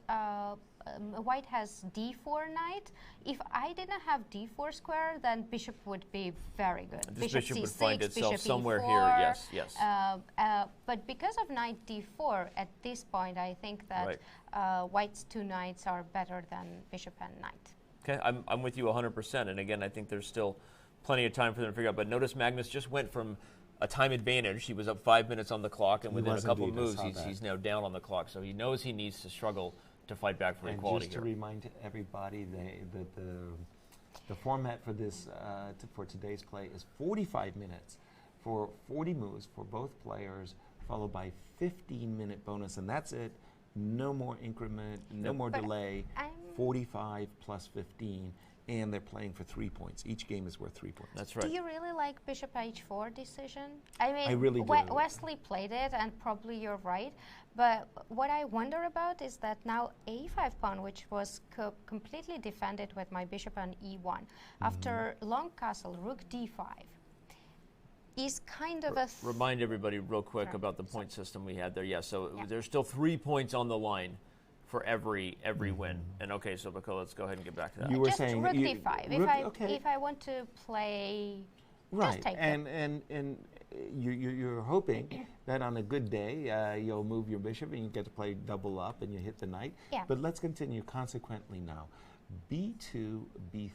white has d4 knight. If I didn't have d4 square, then bishop would be very good. This bishop would find itself bishop somewhere e4, here. Yes, yes. But because of knight d4, at this point, I think that white's two knights are better than bishop and knight. Okay, I'm with you 100%. And again, I think there's still plenty of time for them to figure out. But notice Magnus just went from a time advantage. He was up 5 minutes on the clock, and within a couple of moves, he's now down on the clock. So he knows he needs to struggle to fight back for equality just here. to remind everybody, the format for this for today's play is 45 minutes for 40 moves for both players, followed by 15-minute bonus, and that's it. No more increment, no more delay. 45 plus 15, and they're playing for 3 points. Each game is worth 3 points. That's right. Do you really like bishop h4 decision? I mean, I really do. Wesley played it, and probably you're right. But what I wonder about is that now a5 pawn, which was completely defended with my bishop on e1, after long castle, rook d5, is kind of a... Remind everybody real quick about the point system we had there. Yeah, so there's still 3 points on the line for every win. And okay, so Bako, let's go ahead and get back to that. You were just saying rook d5. If I want to play, just take it. And you're hoping that on a good day you'll move your bishop and you get to play double up and you hit the knight. Yeah. But let's continue consequently now. b2, b3.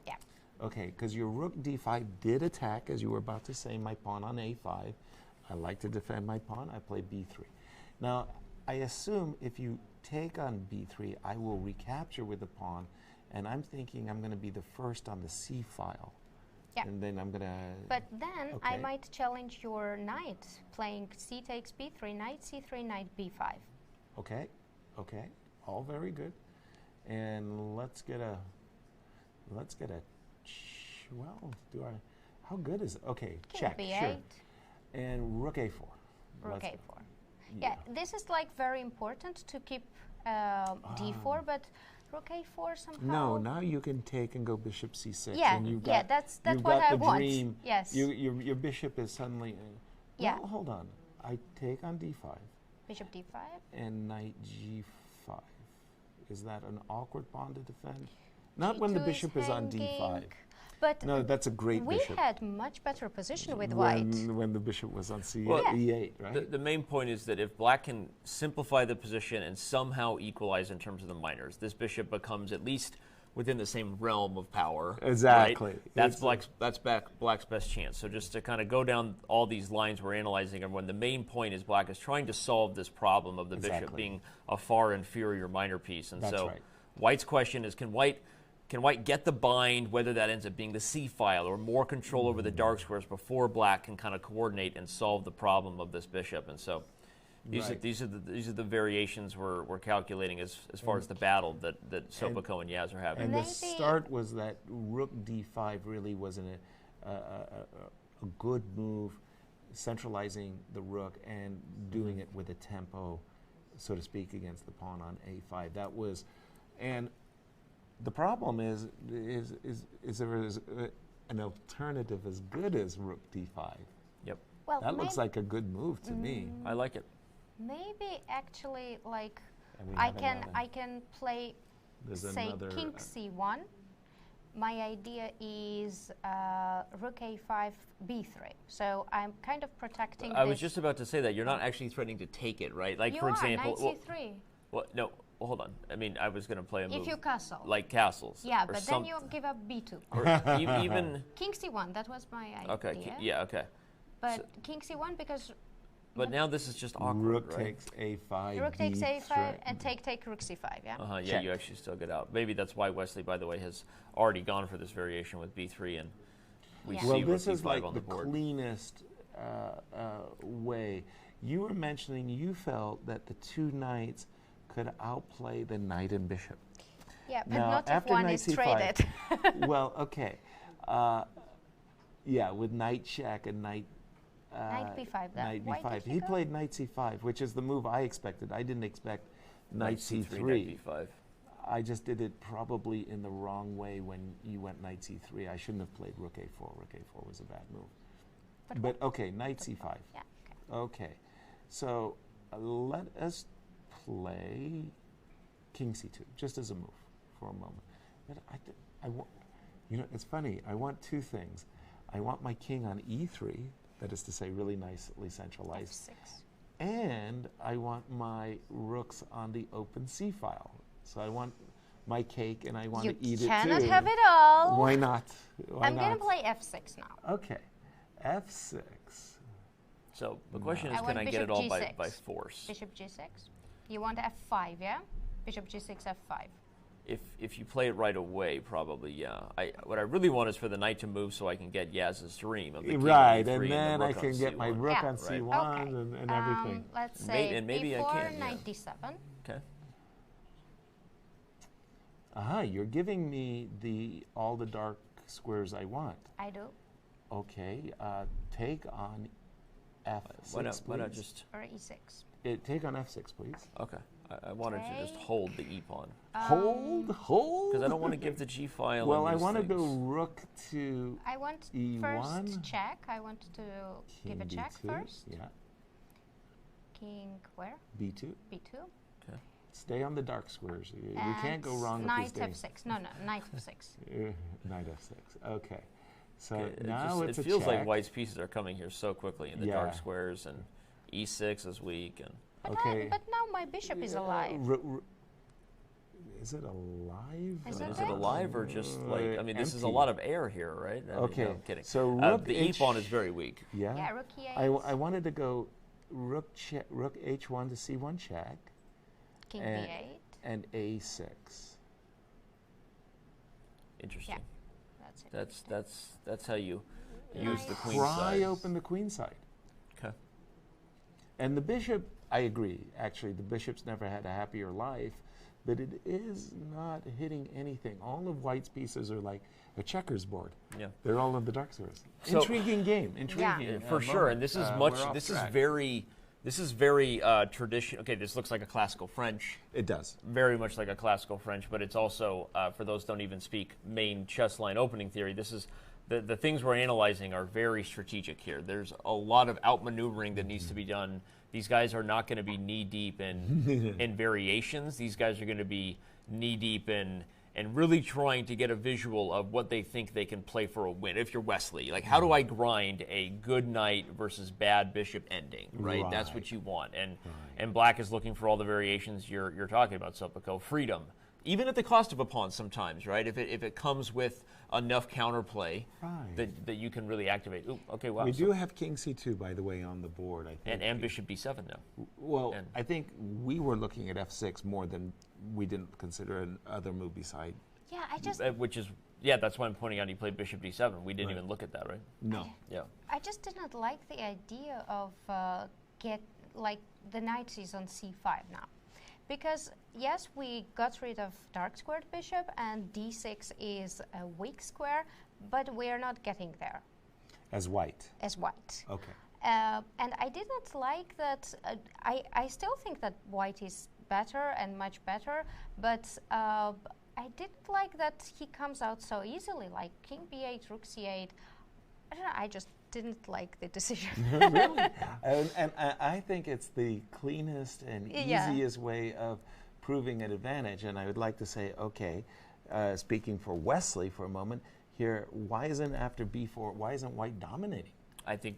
Yeah. Okay, because your rook d5 did attack, as you were about to say, my pawn on a5. I like to defend my pawn. I play b3. Now, I assume if you take on b3, I will recapture with the pawn, and I'm thinking I'm going to be the first on the c file. Yeah. And then I'm going to... But then I might challenge your knight, playing c takes b3, knight c3, knight b5. Okay, okay, all very good. And let's get a, well, how good is it? Okay, King check, b8. sure. And rook a4. Rook a4. Yeah, this is like very important to keep d4, but rook a4 somehow. No, now you can take and go bishop c6. Yeah, and you've got, that's you've what got I the want. Dream. Yes. Your bishop is suddenly. Yeah. Well, hold on. I take on d5. Bishop d5. And knight g5. Is that an awkward pawn to defend? Not when the bishop is on d5. But no, that's a great bishop. We had much better position with white. When the bishop was on Well, e8, right? The main point is that if black can simplify the position and somehow equalize in terms of the minors, this bishop becomes at least within the same realm of power. Exactly. Right? That's black's best chance. So just to kind of go down all these lines we're analyzing, and when the main point is black is trying to solve this problem of the bishop being a far inferior minor piece. And that's so right. White's question is, can White get the bind, whether that ends up being the C file or more control over the dark squares before black can kind of coordinate and solve the problem of this bishop? And so these are the variations we're calculating as far as the battle that Sopako and Yaz are having. And the start was that rook d5 really wasn't a good move, centralizing the rook and doing it with a tempo, so to speak, against the pawn on a5. That was, and the problem is there is an alternative as good as rook d5. Yep. Well, that looks like a good move to me. I like it. Maybe actually, like I can play, say, king c1. My idea is rook a5, b3. So I'm kind of protecting. I was just about to say that you're not actually threatening to take it, right? Like for example, knight c3. Well, no. Well, hold on. I mean, I was going to play a move. If you castle. Like castles. Yeah, but then you give up b2. Or even king c1. That was my idea. Okay. Yeah. Okay. But so king c1 because. But now this is just awkward, rook right? takes a5. Rook takes a5 and take rook c5. Yeah. Yeah. Check. You actually still get out. Maybe that's why Wesley, by the way, has already gone for this variation with b3, and we see rook this is c5 like on the board. Cleanest way. You were mentioning you felt that the two knights could outplay the knight and bishop. Yeah, but now, not if one is traded. Well, okay. Yeah, with knight check and knight. Knight b5. Knight Why b5. did He go? played knight c5, which is the move I expected. I didn't expect knight c3. Knight b5. I just did it probably in the wrong way when you went knight c3. I shouldn't have played rook a4. Rook a4 was a bad move. But okay, knight c5. Yeah. Okay, so let us play king c2 just as a move for a moment. But I want, you know, it's funny. I want two things. I want my king on e3, that is to say, really nicely centralized. F6. And I want my rooks on the open c file. So I want my cake, and I want to eat it too. You cannot have it all. Why not? I'm going to play f6 now. Okay, f6. So the question is, I can want I get bishop it all g6. by force? Bishop g6. You want f5, yeah? Bishop g6, f5. If you play it right away, probably, yeah. What I really want is for the knight to move so I can get Yaz's dream of the king Right, on E3 and then the I rook can on get C1. my rook Yeah. on c1 Okay. and everything. Let's say maybe I b4, can, yeah. knight d7. Okay. You're giving me all the dark squares I want. I do. Okay, take on f6, Why not please. just... Or e6. Take on f6, please. Okay. I wanted to just Okay. hold the e-pawn. Hold. Because I don't want to give the g file. Well, I want to go rook to I want E1. first check. I want to give a king check b2. first. Yeah, King where? b2. b2. Stay on the dark squares. You And can't go wrong with knight this game. f6. No, knight f6. Knight f6. Okay. So Okay, now it's it a feels check. like white's pieces are coming here so quickly in the Yeah. dark squares, and e6 is weak, and Okay. But now my bishop is alive. Is it alive? Is is it it alive or just like? I mean, this is a empty. lot of air here, right? I mean, Okay, no, I'm kidding. so rook the e-pawn is very weak. Yeah. Yeah, rook e8. I wanted to go rook h1 to c1 check King and- b8. and a6. Interesting. That's it. That's how you use the Nice. queen Pry side. open the queen side. Okay. And the bishop, I agree. Actually, the bishop's never had a happier life, but it is not hitting anything. All of white's pieces are like a checkers board. Yeah. They're all in the dark squares. So- Intriguing game. Intriguing. Yeah. For sure, and this is We're off This is track. very. This is very traditional. Okay, this looks like a classical French. It does. Very much like a classical French, but it's also, for those who don't even speak main chess line opening theory, this is the things we're analyzing are very strategic here. There's a lot of outmaneuvering that needs to be done. These guys are not going to be knee-deep in variations. These guys are going to be knee-deep in and really trying to get a visual of what they think they can play for a win. If you're Wesley, like how do I grind a good knight versus bad bishop ending, right? That's what Right. you want. And black is looking for all the variations you're talking about, Sopako. Freedom, even at the cost of a pawn sometimes, right? If it comes with enough counterplay Right. that you can really activate. Ooh, okay, wow. We do have king c2, by the way, on the board. I think. and bishop b7 now. Well, and- I think we were looking at f6 more than we didn't consider another move beside. Yeah, I just Which is, yeah, that's why I'm pointing out he played bishop d7. We didn't even look at that, right? No. Yeah. I just didn't like the idea of the knight is on c5 now. Because yes, we got rid of dark squared bishop and d6 is a weak square, but we're not getting there As white. as white. Okay. And I didn't like that. I still think that white is better and much better, but I didn't like that he comes out so easily, like king b8, rook c8. I don't know, I just didn't like the decision. Really? And I think it's the cleanest and Yeah. easiest way of proving an advantage. And I would like to say, okay, speaking for Wesley for a moment here, why isn't after b4, why isn't white dominating? I think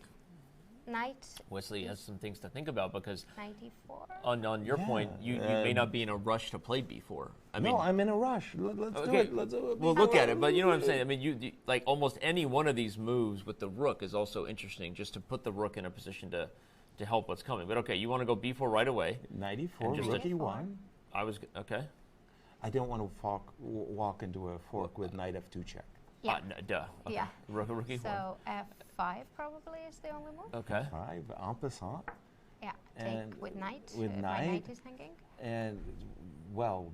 Knight Wesley has some things to think about because 94. on your point, you may not be in a rush to play b4. I mean, No, I'm in a rush. Let's do okay, it. Let's do it. we'll look at it, but you know what I'm saying? I mean, you like almost any one of these moves with the rook is also interesting just to put the rook in a position to help what's coming. But okay, you want to go b4 right away. 94, And just rook a- e1. I was, okay. I don't want to walk into a fork with knight f2 check. Yeah. Duh. Okay. Yeah. Rook e4. So f5 probably is the only move. Okay. 5, en passant. Yeah, And take with knight. with My knight. knight is hanging. And, well,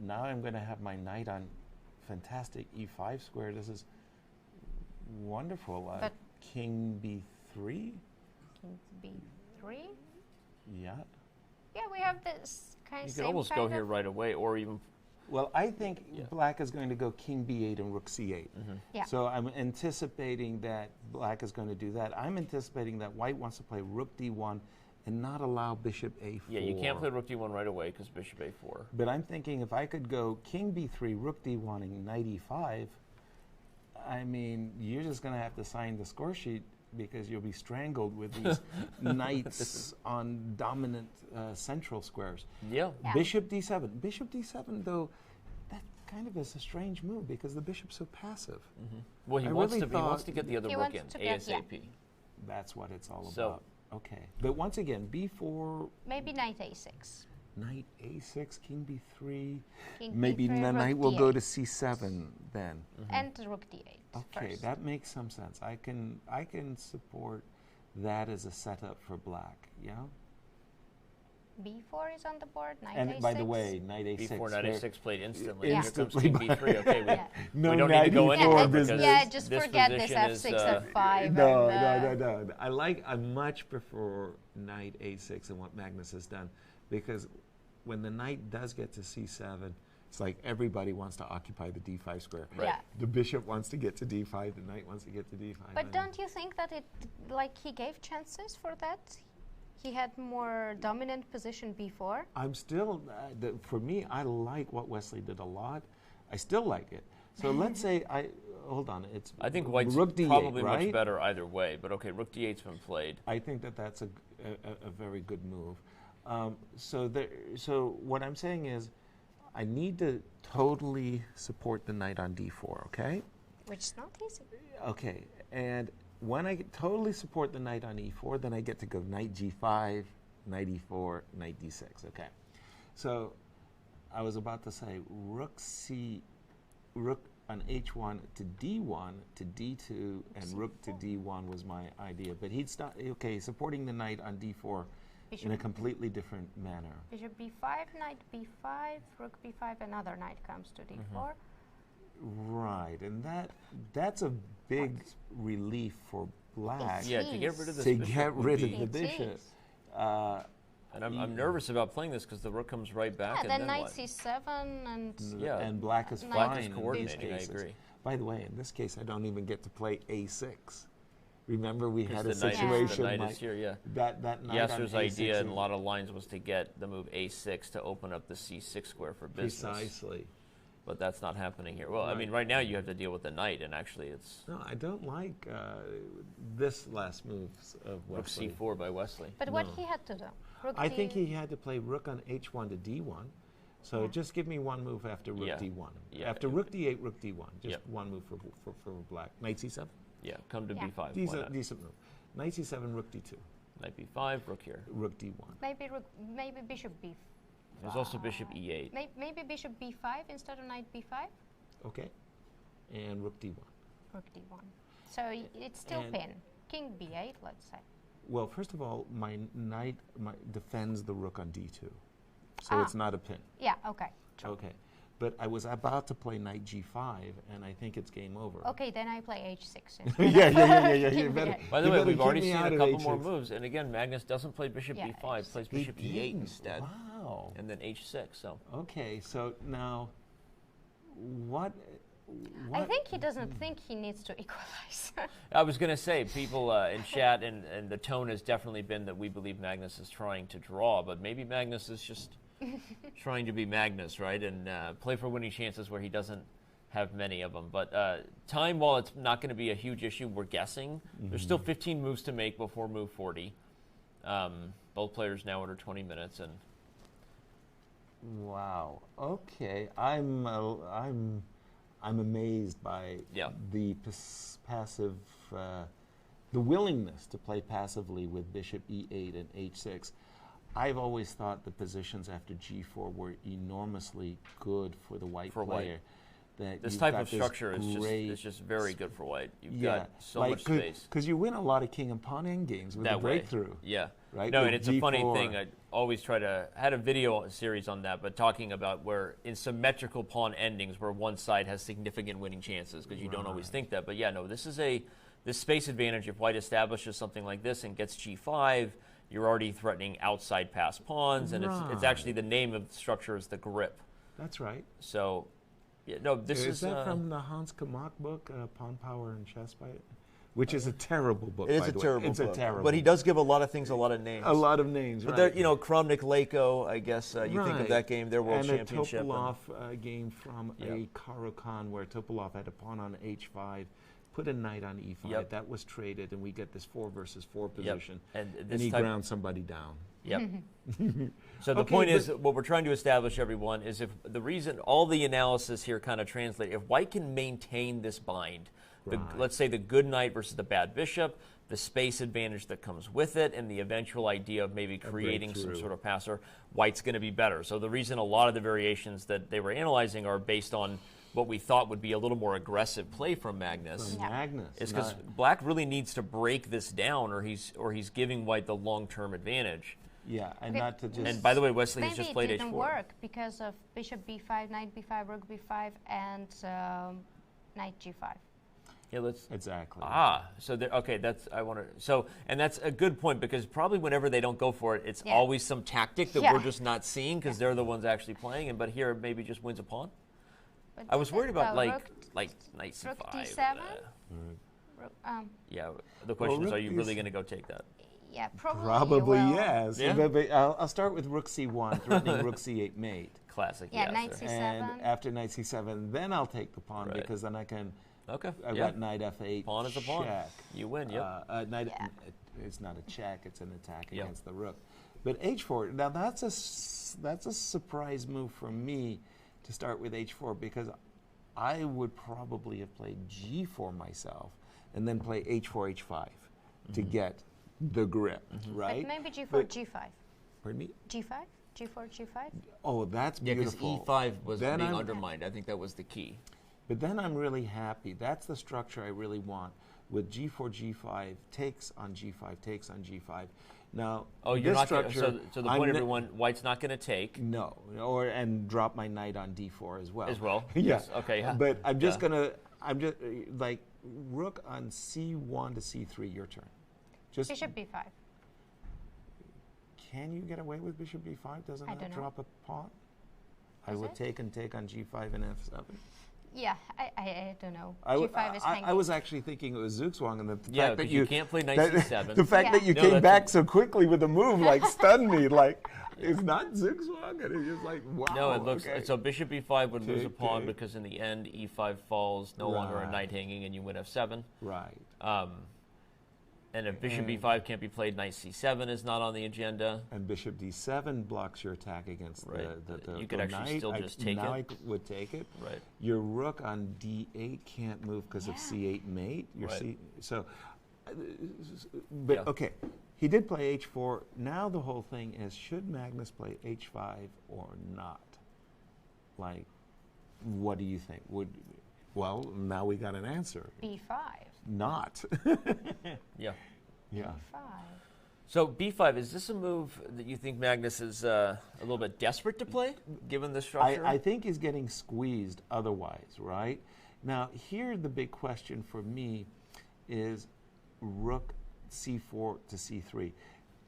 now I'm going to have my knight on fantastic e5 square. This is Wonderful. But King B3? King B3? Yeah. Yeah, we have this kind of You same could almost kind go of here right away, or even Well, I think black is going to go King B8 and Rook C8. Yeah. So I'm anticipating that black is going to do that. I'm anticipating that white wants to play Rook D1 and not allow Bishop A4. Yeah, you can't play Rook D1 right away because Bishop A4. But I'm thinking if I could go King B3, Rook D1, and Knight E5, I mean, you're just going to have to sign the score sheet because you'll be strangled with these knights on dominant central squares. Yeah. Yeah. Bishop D7. Bishop D7, though, that kind of is a strange move because the bishop's so passive. Well, he I wants really to. He wants to thought- get the other He rook in wants to get- ASAP. That's what it's all So- about. Okay. But once again, B4, Maybe Knight A6. Knight A6, King B3. King Maybe B3, the Rook knight will go D8. to C7 then. And Rook D8 Okay, first. that makes some sense. I can support that as a setup for black. Yeah. B4 is on the board, Knight And A6. by the way, Knight A6. Before Knight there- A6 played instantly. Yeah. Here comes Instantly. King B3. Okay, we, Yeah. No we don't need to go Knight anywhere E4 yeah, because business. yeah, just this forget this position is, F6, F5. No, and, no. I much prefer Knight A6 and what Magnus has done, because when the knight does get to C7, it's like everybody wants to occupy the D5 square. Right. Yeah. The bishop wants to get to D5, the knight wants to get to D5. But and- don't you think that he gave chances for that? He had more dominant position before. I'm still, for me, I like what Wesley did a lot. I still like it. So let's say hold on, it's I think White's Rook D8, probably right? much better either way. But okay, Rook D8's been played. I think that's a very good move. So what I'm saying is, I need to totally support the knight on D4. Okay. Which is not easy. Okay, and when I totally support the knight on E4, then I get to go knight G5, knight E4, knight D6. Okay, so I was about to say rook on H1 to D1 to D2 and rook to D1 was my idea, but he'd start supporting the knight on D4 in a completely different manner. Bishop B5, Knight B5, Rook B5, another knight comes to D4. Right, and that's a big relief for black. It's Yeah, to get rid of this to bishop get would rid of be- the It bishop. is. And I'm nervous about playing this because the rook comes right back. Yeah, and then then Knight what? C7 and Yeah. And black is Knight Black fine is in these coordinating, I cases. agree. By the way, in this case, I don't even get to play A6. Remember, we had a Because the situation knight like is here, yeah. that knight Yasser's on A6 idea in is- a lot of lines was to get the move A6 to open up the C6 square for business. Precisely. But that's not happening here. Well, I mean, right now you have to deal with the knight, and actually it's No, I don't like this last move of rook Wesley. C4 by Wesley. But what No. he had to do? Rook I D- think he had to play rook on H1 to D1. So Yeah. just give me one move after rook Yeah. D1. Yeah. After rook D8, rook D1. Just Yep. one move for black. Knight C7. Yeah, come to Yeah. B5. Why Decent, not? decent move. Knight C7, rook D2. Knight B5, rook here. Rook D1. maybe Bishop B. There's also Bishop E8. Maybe Bishop B5 instead of Knight B5. Okay. And rook D1. Rook D1. So it's still And- pin. King B8, let's say. Well, first of all, my knight defends the rook on D2. So it's not a pin. Yeah, okay. Okay. But I was about to play knight G5, and I think it's game over. Okay, then I play H6 yeah. You King better, B8. By the you way, better we've keep already me seen out a of couple more H6. moves. And again, Magnus doesn't play Bishop Yeah, B5, plays He Bishop E8 didn't. instead. Wow. And then H6. So Okay, so now, what? I think he doesn't think he needs to equalize. I was going to say, people in chat, and the tone has definitely been that we believe Magnus is trying to draw, but maybe Magnus is just trying to be Magnus, right? And play for winning chances where he doesn't have many of them. But time, while it's not going to be a huge issue, we're guessing. There's still 15 moves to make before move 40. Both players now under 20 minutes, and Wow. Okay, I'm amazed by Yeah. the passive, the willingness to play passively with Bishop E8 and H6. I've always thought the positions after G4 were enormously good for the white For white. player. that This you've type got of this structure great is just very good for white. You've got so much cause, space. Because you win a lot of king and pawn end games with That the breakthrough. Yeah. Right? No, With and it's a funny G4. thing. I always try to, I had a video series on that, but talking about where in symmetrical pawn endings where one side has significant winning chances, because you don't always think that. But yeah, no, this space advantage, if white establishes something like this and gets G5, you're already threatening outside pass pawns, and it's actually the name of the structure is the grip. That's right. So, yeah, no, this is that from the Hans Kamak book, Pawn Power and Chess Fight? Which is a terrible book, It is by a the way. terrible It's book. a terrible But he does give a lot of things a lot of names. A lot of names, But right. there, you know, Kramnik Lako, I guess you think of that game, their World and Championship. And a Topolov game from a Caro-Kann where Topolov had a pawn on H5, put a knight on E5. Yep. That was traded, and we get this 4 versus 4 Yep. position. And he ground somebody down. Yep. So the point is, what we're trying to establish, everyone, is if the reason, all the analysis here kind of translate, if white can maintain this bind, let's say the good knight versus the bad bishop, the space advantage that comes with it, and the eventual idea of maybe creating some sort of passer, white's going to be better. So the reason a lot of the variations that they were analyzing are based on what we thought would be a little more aggressive play from Magnus. Is because black really needs to break this down, or he's giving white the long-term advantage. Yeah, and not to just... And by the way, Wesley has just played H4. Maybe it didn't work because of bishop b5, knight b5, rook b5, and knight g5. Yeah, exactly. So okay, that's and that's a good point, because probably whenever they don't go for it, it's always some tactic that we're just not seeing because they're the ones actually playing. And but here maybe just wins a pawn. But I was worried about like knight c5. Rook d7. Yeah, the question is, are you really going to go take that? Yeah, probably. Probably yes. Yeah? But I'll start with rook c1, threatening rook c8 mate. Classic. Yeah, knight c7. And after knight c7, then I'll take the pawn because then I can. Okay. I've got knight f8. Pawn is a pawn. Check. You win. Yep. Knight. It's not a check. It's an attack against the rook. But h4. Now that's a surprise move for me to start with h4, because I would probably have played g4 myself and then play h4 h5 to get the grip, right? But maybe g4 g5. Pardon me? g5. G4 g5. Oh, that's beautiful. Because e5 was being undermined. I think that was the key. But then I'm really happy. That's the structure I really want. With g4, g5, takes on g5, takes on g5. Now, you're not structure. So the point, everyone, white's not going to take. No, and drop my knight on d4 as well. Yes. Okay. Yeah. But I'm just gonna. I'm just like rook on c1 to c3. Your turn. Just bishop b5. Can you get away with bishop b5? Doesn't that drop a pawn? I would take on g5 and f7. Yeah, I don't know. G5 is hanging. I was actually thinking it was Zugzwang, and the fact that you can't play knight c7. The fact that you came back so quickly with the move like stunned me. Like, it's not Zugzwang, and it's just like, wow. No, it looks so. Bishop b5 would lose a pawn because in the end e5 falls, no longer a knight hanging, and you win f7. Right. And if bishop b5 can't be played, knight c7 is not on the agenda. And bishop d7 blocks your attack against the You could actually knight. still just take now it. I would take it. Right. Your rook on d8 can't move because of c8 mate. Okay, he did play h4. Now the whole thing is, should Magnus play h5 or not? Like, what do you think? Well, now we got an answer. b5. Not. Yeah. b5. So b5, is this a move that you think Magnus is a little bit desperate to play, given the structure? I think he's getting squeezed otherwise, right? Now, here the big question for me is rook c4 to c3.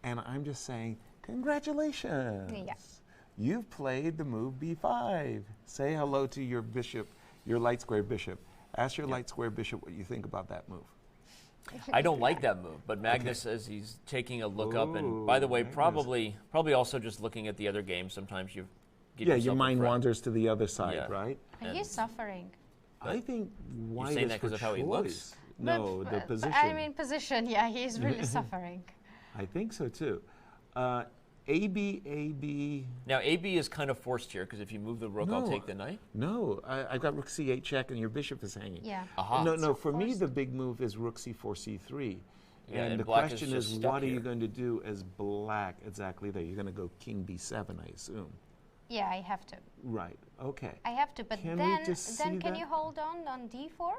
And I'm just saying, congratulations. Yeah. You've played the move b5. Say hello to your bishop, your light square bishop. Ask your light square bishop what you think about that move. I don't like that move, but Magnus says he's taking a look up. And by the way, probably also just looking at the other game. Sometimes you get your mind wanders to the other side, right? He's suffering. I think white You're saying is that because of how he looks? No, the position. I mean, position, yeah, he's really suffering. I think so too. AB. Now, AB is kind of forced here, because if you move the rook, I'll take the knight. No, I've got rook c8 check, and your bishop is hanging. Yeah. No, for me, the big move is rook c4, c3. Yeah, and the black question is what are you going to do as black? Exactly there. You're going to go king b7, I assume. Yeah, I have to. Right. Okay. I have to, but Can we then just then see can that? you hold on d4?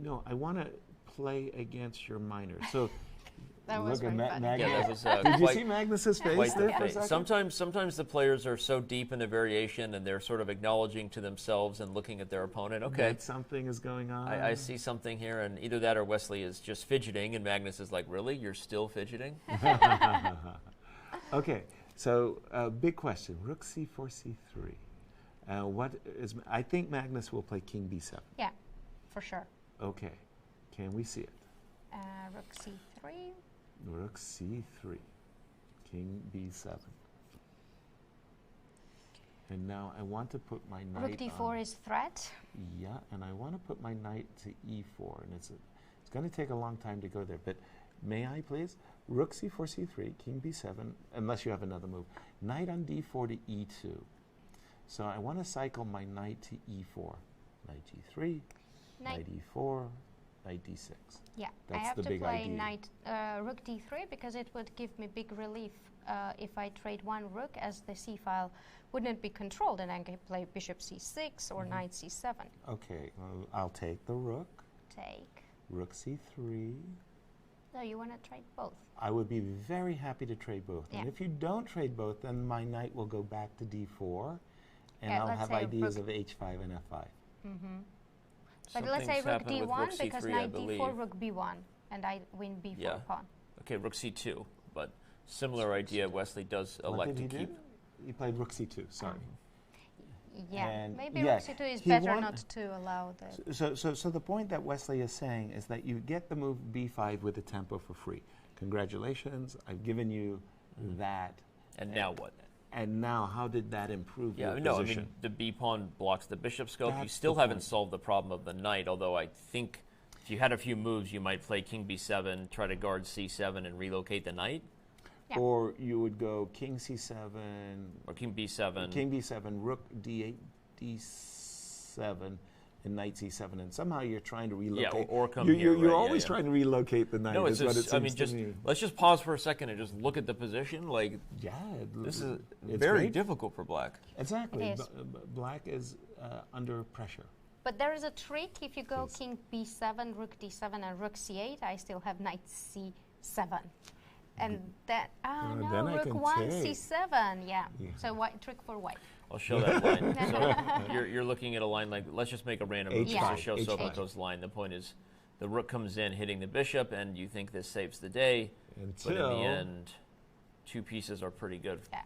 No, I want to play against your minor. So That was look at very funny. Magnus. Yeah, that was Did you quite- see Magnus's face quite the there for a face. second? Sometimes the players are so deep in the variation and they're sort of acknowledging to themselves and looking at their opponent. Okay, That something is going on. I see something here, and either that or Wesley is just fidgeting, and Magnus is like, "Really, you're still fidgeting?" Okay, so big question: Rook c4, c3. What is? I think Magnus will play King b7. Yeah, for sure. Okay, can we see it? Rook c3. Rook c3, King b7. And now I want to put my knight Rook d4 on. is threat. Yeah, and I want to put my knight to e4, and it's going to take a long time to go there. But may I please? Rook c4, c3, King b7, unless you have another move. Knight on d4 to e2. So I want to cycle my knight to e4. Knight g3, knight e4, knight d6. Yeah, That's I have the to big play idea. knight rook d3 because it would give me big relief if I trade one rook, as the c file wouldn't be controlled, and I can play bishop c6 or knight c7. Okay, well, I'll take the rook. Take. Rook c3. No, you want to trade both. I would be very happy to trade both. And Yeah. if you don't trade both, then my knight will go back to d4, and Yeah, I'll let's have say ideas rook- of h5 and f5. But let's say Something's rook happened with d1 rook because c3, I knight believe. d4, rook b1, and I win b4 Yeah. pawn. Okay, rook c2, but similar idea. Wesley does What elect did to he keep. do? He played rook c2, sorry. Yeah, And maybe yeah, rook c2 is he better won- not to allow the... So the point that Wesley is saying is that you get the move b5 with the tempo for free. Congratulations, I've given you that. And now what? And now, how did that improve Yeah, your no, I position? mean, the b pawn blocks the bishop scope. You That's still the haven't point. solved the problem of the knight, although I think if you had a few moves, you might play king b7, try to guard c7, and relocate the knight, Yeah. Or you would go king c7, or king b7. king b7, rook d8, d7, and knight c7, and somehow you're trying to relocate. or come you're, here, You're right, always yeah. trying to relocate the knight. No, it's is what just, it I seems mean, to just me. let's just pause for a second and just look at the position. Like, Yeah, this is it's very great. difficult for black. Exactly. It is. Black is under pressure. But there is a trick. If you go Please. king b7, rook d7, and rook c8, I still have knight c7. And that, no, then I rook can 1, take. c7, yeah. Yeah. So white trick for white. I'll show that line. So you're looking at a line like, let's just make a random move just H5, to show H5. Soboko's line. The point is, the rook comes in hitting the bishop, and you think this saves the day, but in Until the end, two pieces are pretty good. Yeah,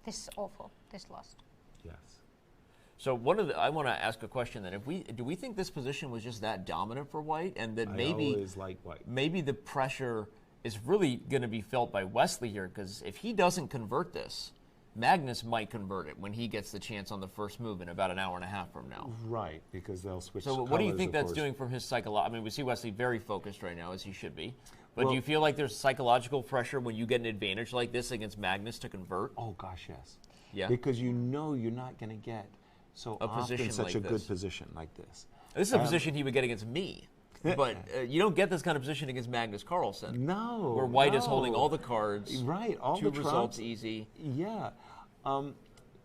this is awful. This lost. yes. So I want to ask a question then. Do we think this position was just that dominant for white, and that I maybe always like white. maybe the pressure is really going to be felt by Wesley here, because if he doesn't convert this, Magnus might convert it when he gets the chance on the first move in about an hour and a half from now. Right, because they'll switch. So what do you colors, think of that's course. doing from his psychology? I mean, we see Wesley very focused right now, as he should be. But Well- do you feel like there's psychological pressure when you get an advantage like this against Magnus to convert? Oh gosh, yes. Yeah. Because you know you're not going to get so A often position such like a good this. position like this. This is a position he would get against me. But you don't get this kind of position against Magnus Carlsen. No. Where white is holding no. all the cards. Right, all Two the results trumps. easy. Yeah.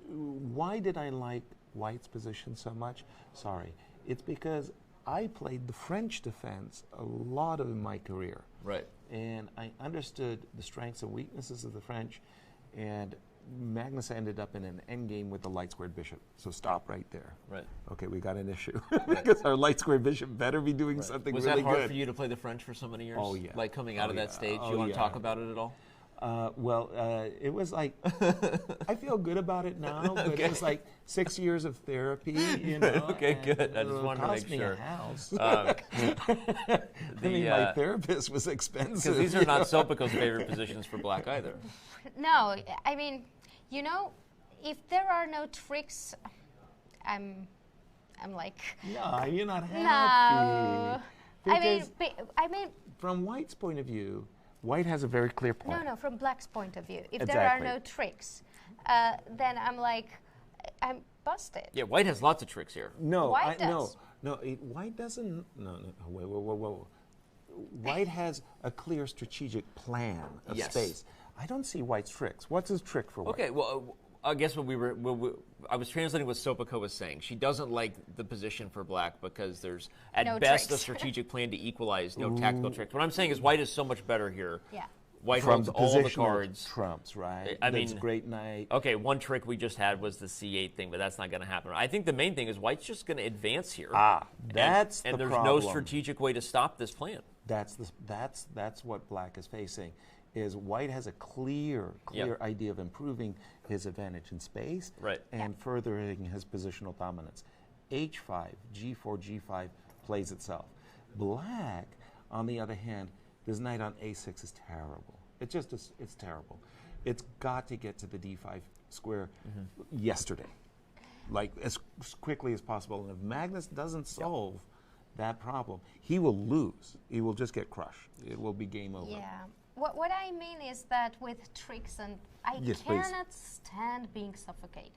Why did I like white's position so much? Sorry. It's because I played the French defense a lot of my career. Right. And I understood the strengths and weaknesses of the French, and Magnus ended up in an endgame with the light squared bishop. So stop right there. Right. Okay, we got an issue. Because our light squared bishop better be doing something Was really that hard good. for you to play the French for so many years? Oh, yeah. Like coming out Oh, of that yeah. stage? Oh, You want to yeah. talk about it at all? It was like, I feel good about it now, but it was like 6 years of therapy, you know. Okay, and good. I just it wanted to cost make me sure. a house. The, I mean, my therapist was expensive. because these are not Soboko's favorite positions for black either. No, I mean, you know, if there are no tricks, I'm like, No, you're not happy. no. Because I mean, from White's point of view, White has a very clear plan. no, from black's point of view. If there are Exactly. no tricks, then I'm like, I'm busted. Yeah, white has lots of tricks here. No, White no, does. no. White doesn't. No, wait, whoa. White has a clear strategic plan of Yes. space. I don't see White's tricks. What's his trick for White? Okay, well, I guess I was translating what Sopako was saying. She doesn't like the position for black because there's, at No best, tricks. a strategic plan to equalize, no tactical tricks. What I'm saying is white is so much better here. Yeah. White From holds the all the positional cards. trumps, right? I That's mean, great knight. Okay, one trick we just had was the C8 thing, but that's not going to happen. I think the main thing is white's just going to advance here. That's and the there's problem. no strategic way to stop this plan. That's what black is facing. Is white has a clear idea of improving his advantage in space and furthering his positional dominance. H5, G4, G5 plays itself. Black, on the other hand, this knight on A6 is terrible. It just is, it's terrible. It's got to get to the D5 square yesterday, like as quickly as possible. And if Magnus doesn't solve that problem, he will lose. He will just get crushed. It will be game over. Yeah. What I mean is that with tricks, and I cannot stand being suffocated.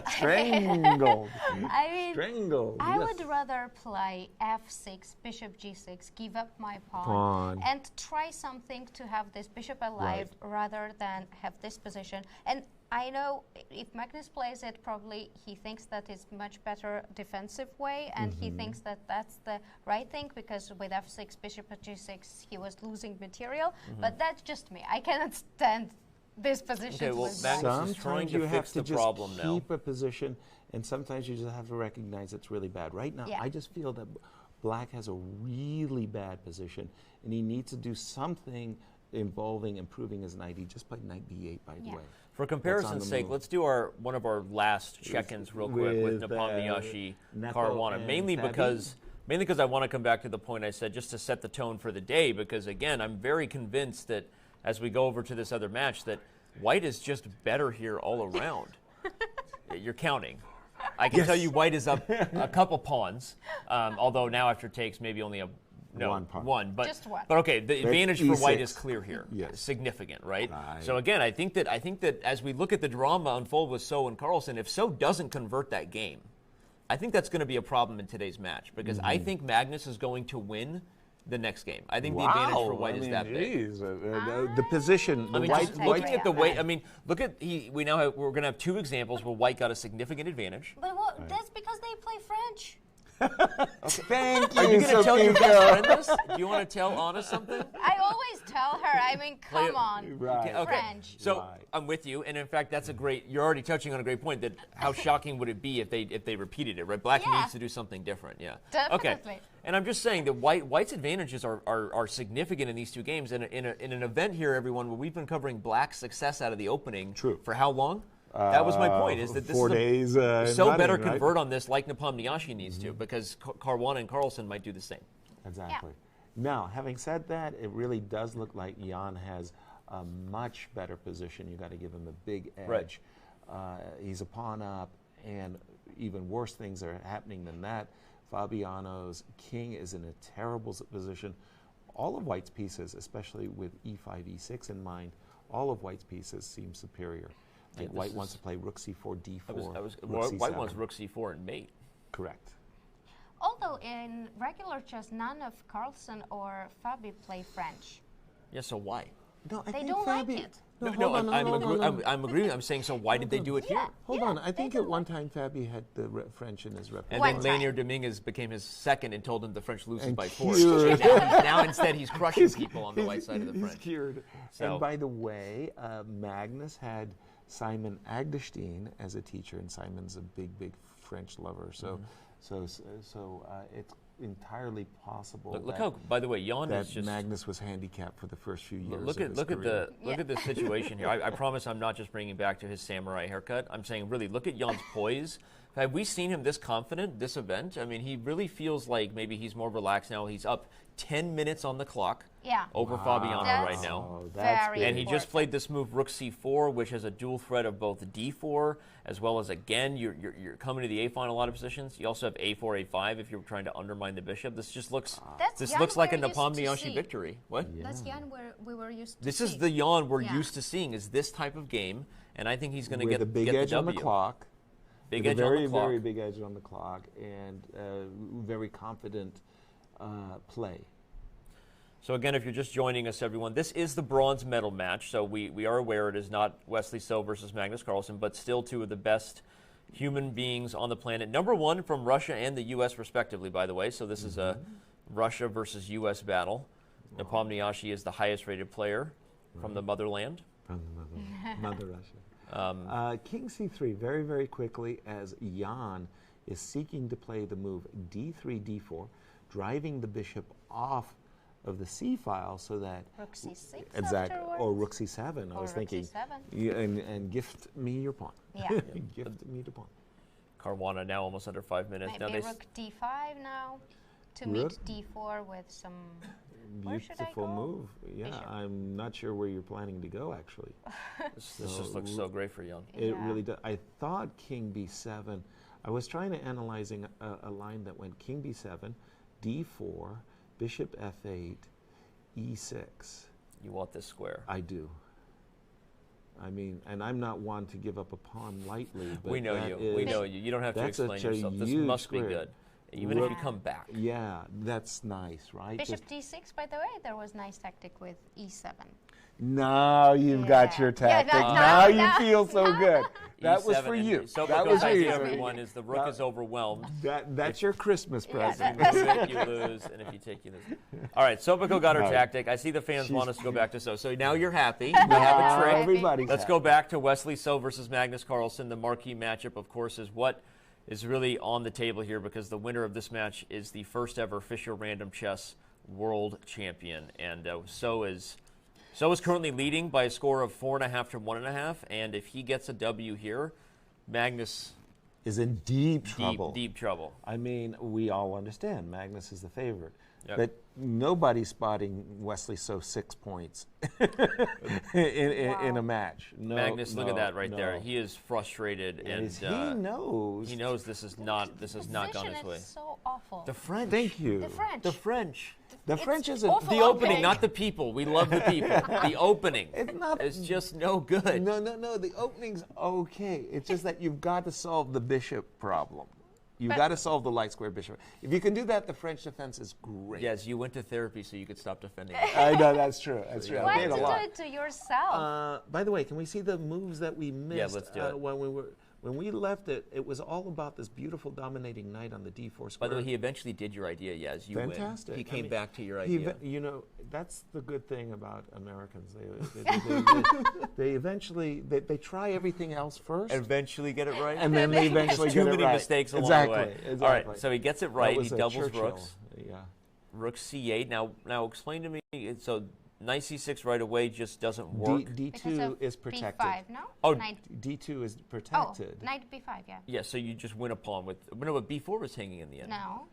Strangled. I mean, Strangled. I would rather play F6, Bishop G6, give up my pawn, and try something to have this bishop alive rather than have this position. And I know if Magnus plays it, probably he thinks that it's much better defensive way, and he thinks that that's the right thing because with F6, Bishop at G6, he was losing material. But that's just me. I cannot stand this position. Okay, well, Magnus is trying to fix the problem now. Keep a position, and sometimes you just have to recognize it's really bad. Right now, I just feel that black has a really bad position, and he needs to do something involving improving his knight. He just played knight b8, by the way. For comparison's sake, let's do one of our last check-ins real quick with Nepomniachtchi Caruana, mainly because I want to come back to the point I said just to set the tone for the day, because again, I'm very convinced that as we go over to this other match that white is just better here all around. You're counting. I can tell you white is up a couple pawns, although now after takes maybe only one, but just one. But okay, the advantage for white E6. is clear here, Yes. significant, right? So again, I think that as we look at the drama unfold with So and Carlsen, if So doesn't convert that game, I think that's going to be a problem in today's match because I think Magnus is going to win the next game. I think the advantage for white is that big. The position. I mean, white, just looking at the way. I mean, look at we're going to have two examples where white got a significant advantage. But that's because they play French. Thank you. Are you going to tell your best friend this? Do you want to tell Anna something? I always tell her. I mean, come on, Right. Okay. French. So I'm with you, and in fact, that's a great. You're already touching on a great point. That how shocking would it be if they repeated it? Right, black needs to do something different. Yeah, Definitely. Okay, and I'm just saying that white's advantages are significant in these two games. In an event here, everyone, where we've been covering black's success out of the opening. True. For how long? That was my point. Is that this 4 is days? So running, better right? convert on this like Nepomniachtchi needs to, because Caruana and Carlsen might do the same. Exactly. Now, having said that, it really does look like Jan has a much better position. You got to give him a big edge. Right. He's a pawn up, and even worse things are happening than that. Fabiano's king is in a terrible position. All of white's pieces, especially with e5, e6 in mind, all of white's pieces seem superior. Like white wants to play rook c4, d4. White wants rook c4 and mate. Correct. Although in regular chess, none of Carlsen or Fabi play French. Yeah, so why? No, I They think don't like Fabi- it. No, I'm agreeing. I'm saying, so why did they do it here? Hold on. I they think do at one time Fabi had the French in his And repertoire. then One time. Lanier Dominguez became his second and told him the French loses And by 4. cured. Now instead he's crushing people on the white side of the He's French. cured. So- And by the way, Magnus had Simon Agdestein as a teacher, and Simon's a big French lover. So, it's entirely possible. Look how, by the way, Jan that is just. Magnus was handicapped for the first few years. Look of his at career. the situation here. I promise I'm not just bringing back to his samurai haircut. I'm saying really look at Jan's poise. Have we seen him this confident this event? I mean, he really feels like maybe he's more relaxed now. He's up 10 minutes on the clock. Yeah. Over Fabiano That's right now. Oh, that's very big. And he just played this move rook c4, which has a dual threat of both d4 as well as, again, you're coming to the a-file in a lot of positions. You also have a4, a5 if you're trying to undermine the bishop. This just looks That's Jan like a we're used to Nepomniachtchi see. victory. What? That's Jan we were used to This see. is the Jan we're Yeah. used to seeing, is this type of game, and I think he's going to with get a big get edge the on the W. clock. Big with edge a very, on the clock. very big edge on the clock, and very confident play. So again, if you're just joining us, everyone, this is the bronze medal match. So we are aware it is not WESLEY So versus Magnus Carlsen, but still two of the best human beings on the planet. Number one from Russia and the U.S. respectively, by the way. So this is a Russia versus U.S. battle. Nepomniachtchi is the highest rated player from the motherland. From the mother Russia. King c3, very, very quickly, as Jan is seeking to play the move d3, d4, driving the bishop off of the c file so that Rook c6 exactly, afterwards. or rook c7. I was thinking, and gift me your pawn. Yeah. Gift me the pawn. Caruana now almost under 5 minutes. Maybe Now rook d5 now to Rook? meet d4 with some. Where should I Beautiful go? move. Yeah, Bishop. I'm not sure where you're planning to go, actually. this just looks so great for Jan. It Yeah. really does. I thought king b7. I was trying to analyzing a line that went king b7, d4, bishop f8, e6. You want this square. I do. I mean, and I'm not one to give up a pawn lightly. But We know that you. We is- know you. You don't have to that's explain such a yourself. This huge must be square. good. Even if you Rook- come back. Yeah, that's nice, right? Bishop d6, by the way, there was nice tactic with e7. Now you've got Yeah. your Yeah, tactic. that- now you now- feel so good. That was E7 for and you. So That was for you. everyone is the rook is overwhelmed. That's your Christmas present. If you take, you lose, and if you take, you lose. All right, Sobiko got her No. tactic. I see the fans want us to go back to So. So now you're happy. You Now have a trick. everybody's Let's happy. go back to WESLEY So versus Magnus Carlsen. The marquee matchup, of course, is what is really on the table here because the winner of this match is the first ever Fischer Random Chess World Champion. And So is currently leading by a score of 4.5 to 1.5. And if he gets a W here, Magnus Is in deep trouble. deep trouble. I mean, we all understand Magnus is the favorite. Yep. But nobody's spotting WESLEY So 6 points in a match. No, Magnus, look at no, that right there. no. He is frustrated, and He knows. this is not gone Position his way. is so awful. The French. Thank you. The French. The French. The It's French isn't awful The opening, opening. not the people. We love the people. The opening. It's not. It's just no good. No. The opening's okay. It's just that you've got to solve the bishop problem. You've But- got to solve the light square bishop. If you can do that, the French defense is great. Yes, you went to therapy so you could stop defending. I know that's true. That's true. I Why did to a do lot. it to yourself? By the way, can we see the moves that we missed? let's do it. When we left it. It was all about this beautiful dominating knight on the d4 square. By the way, he eventually did your idea. Yes, you Fantastic. win. He came I mean, back to your He idea. you know, that's the good thing about Americans. They eventually they try everything else first, Eventually get it right. and then they eventually Too get many it right. mistakes along exactly, the way. Exactly. All right, so he gets it That right. He was a doubles Churchill. rooks. Yeah. Rook c8. Now explain to me. So knight c6 right away just doesn't work. Because D2 of is protected. b5, no? Oh, Knight, D2 is oh, protected. knight b5, yeah. Yeah, so you just win a pawn with. No, but b4 was hanging in the end. No.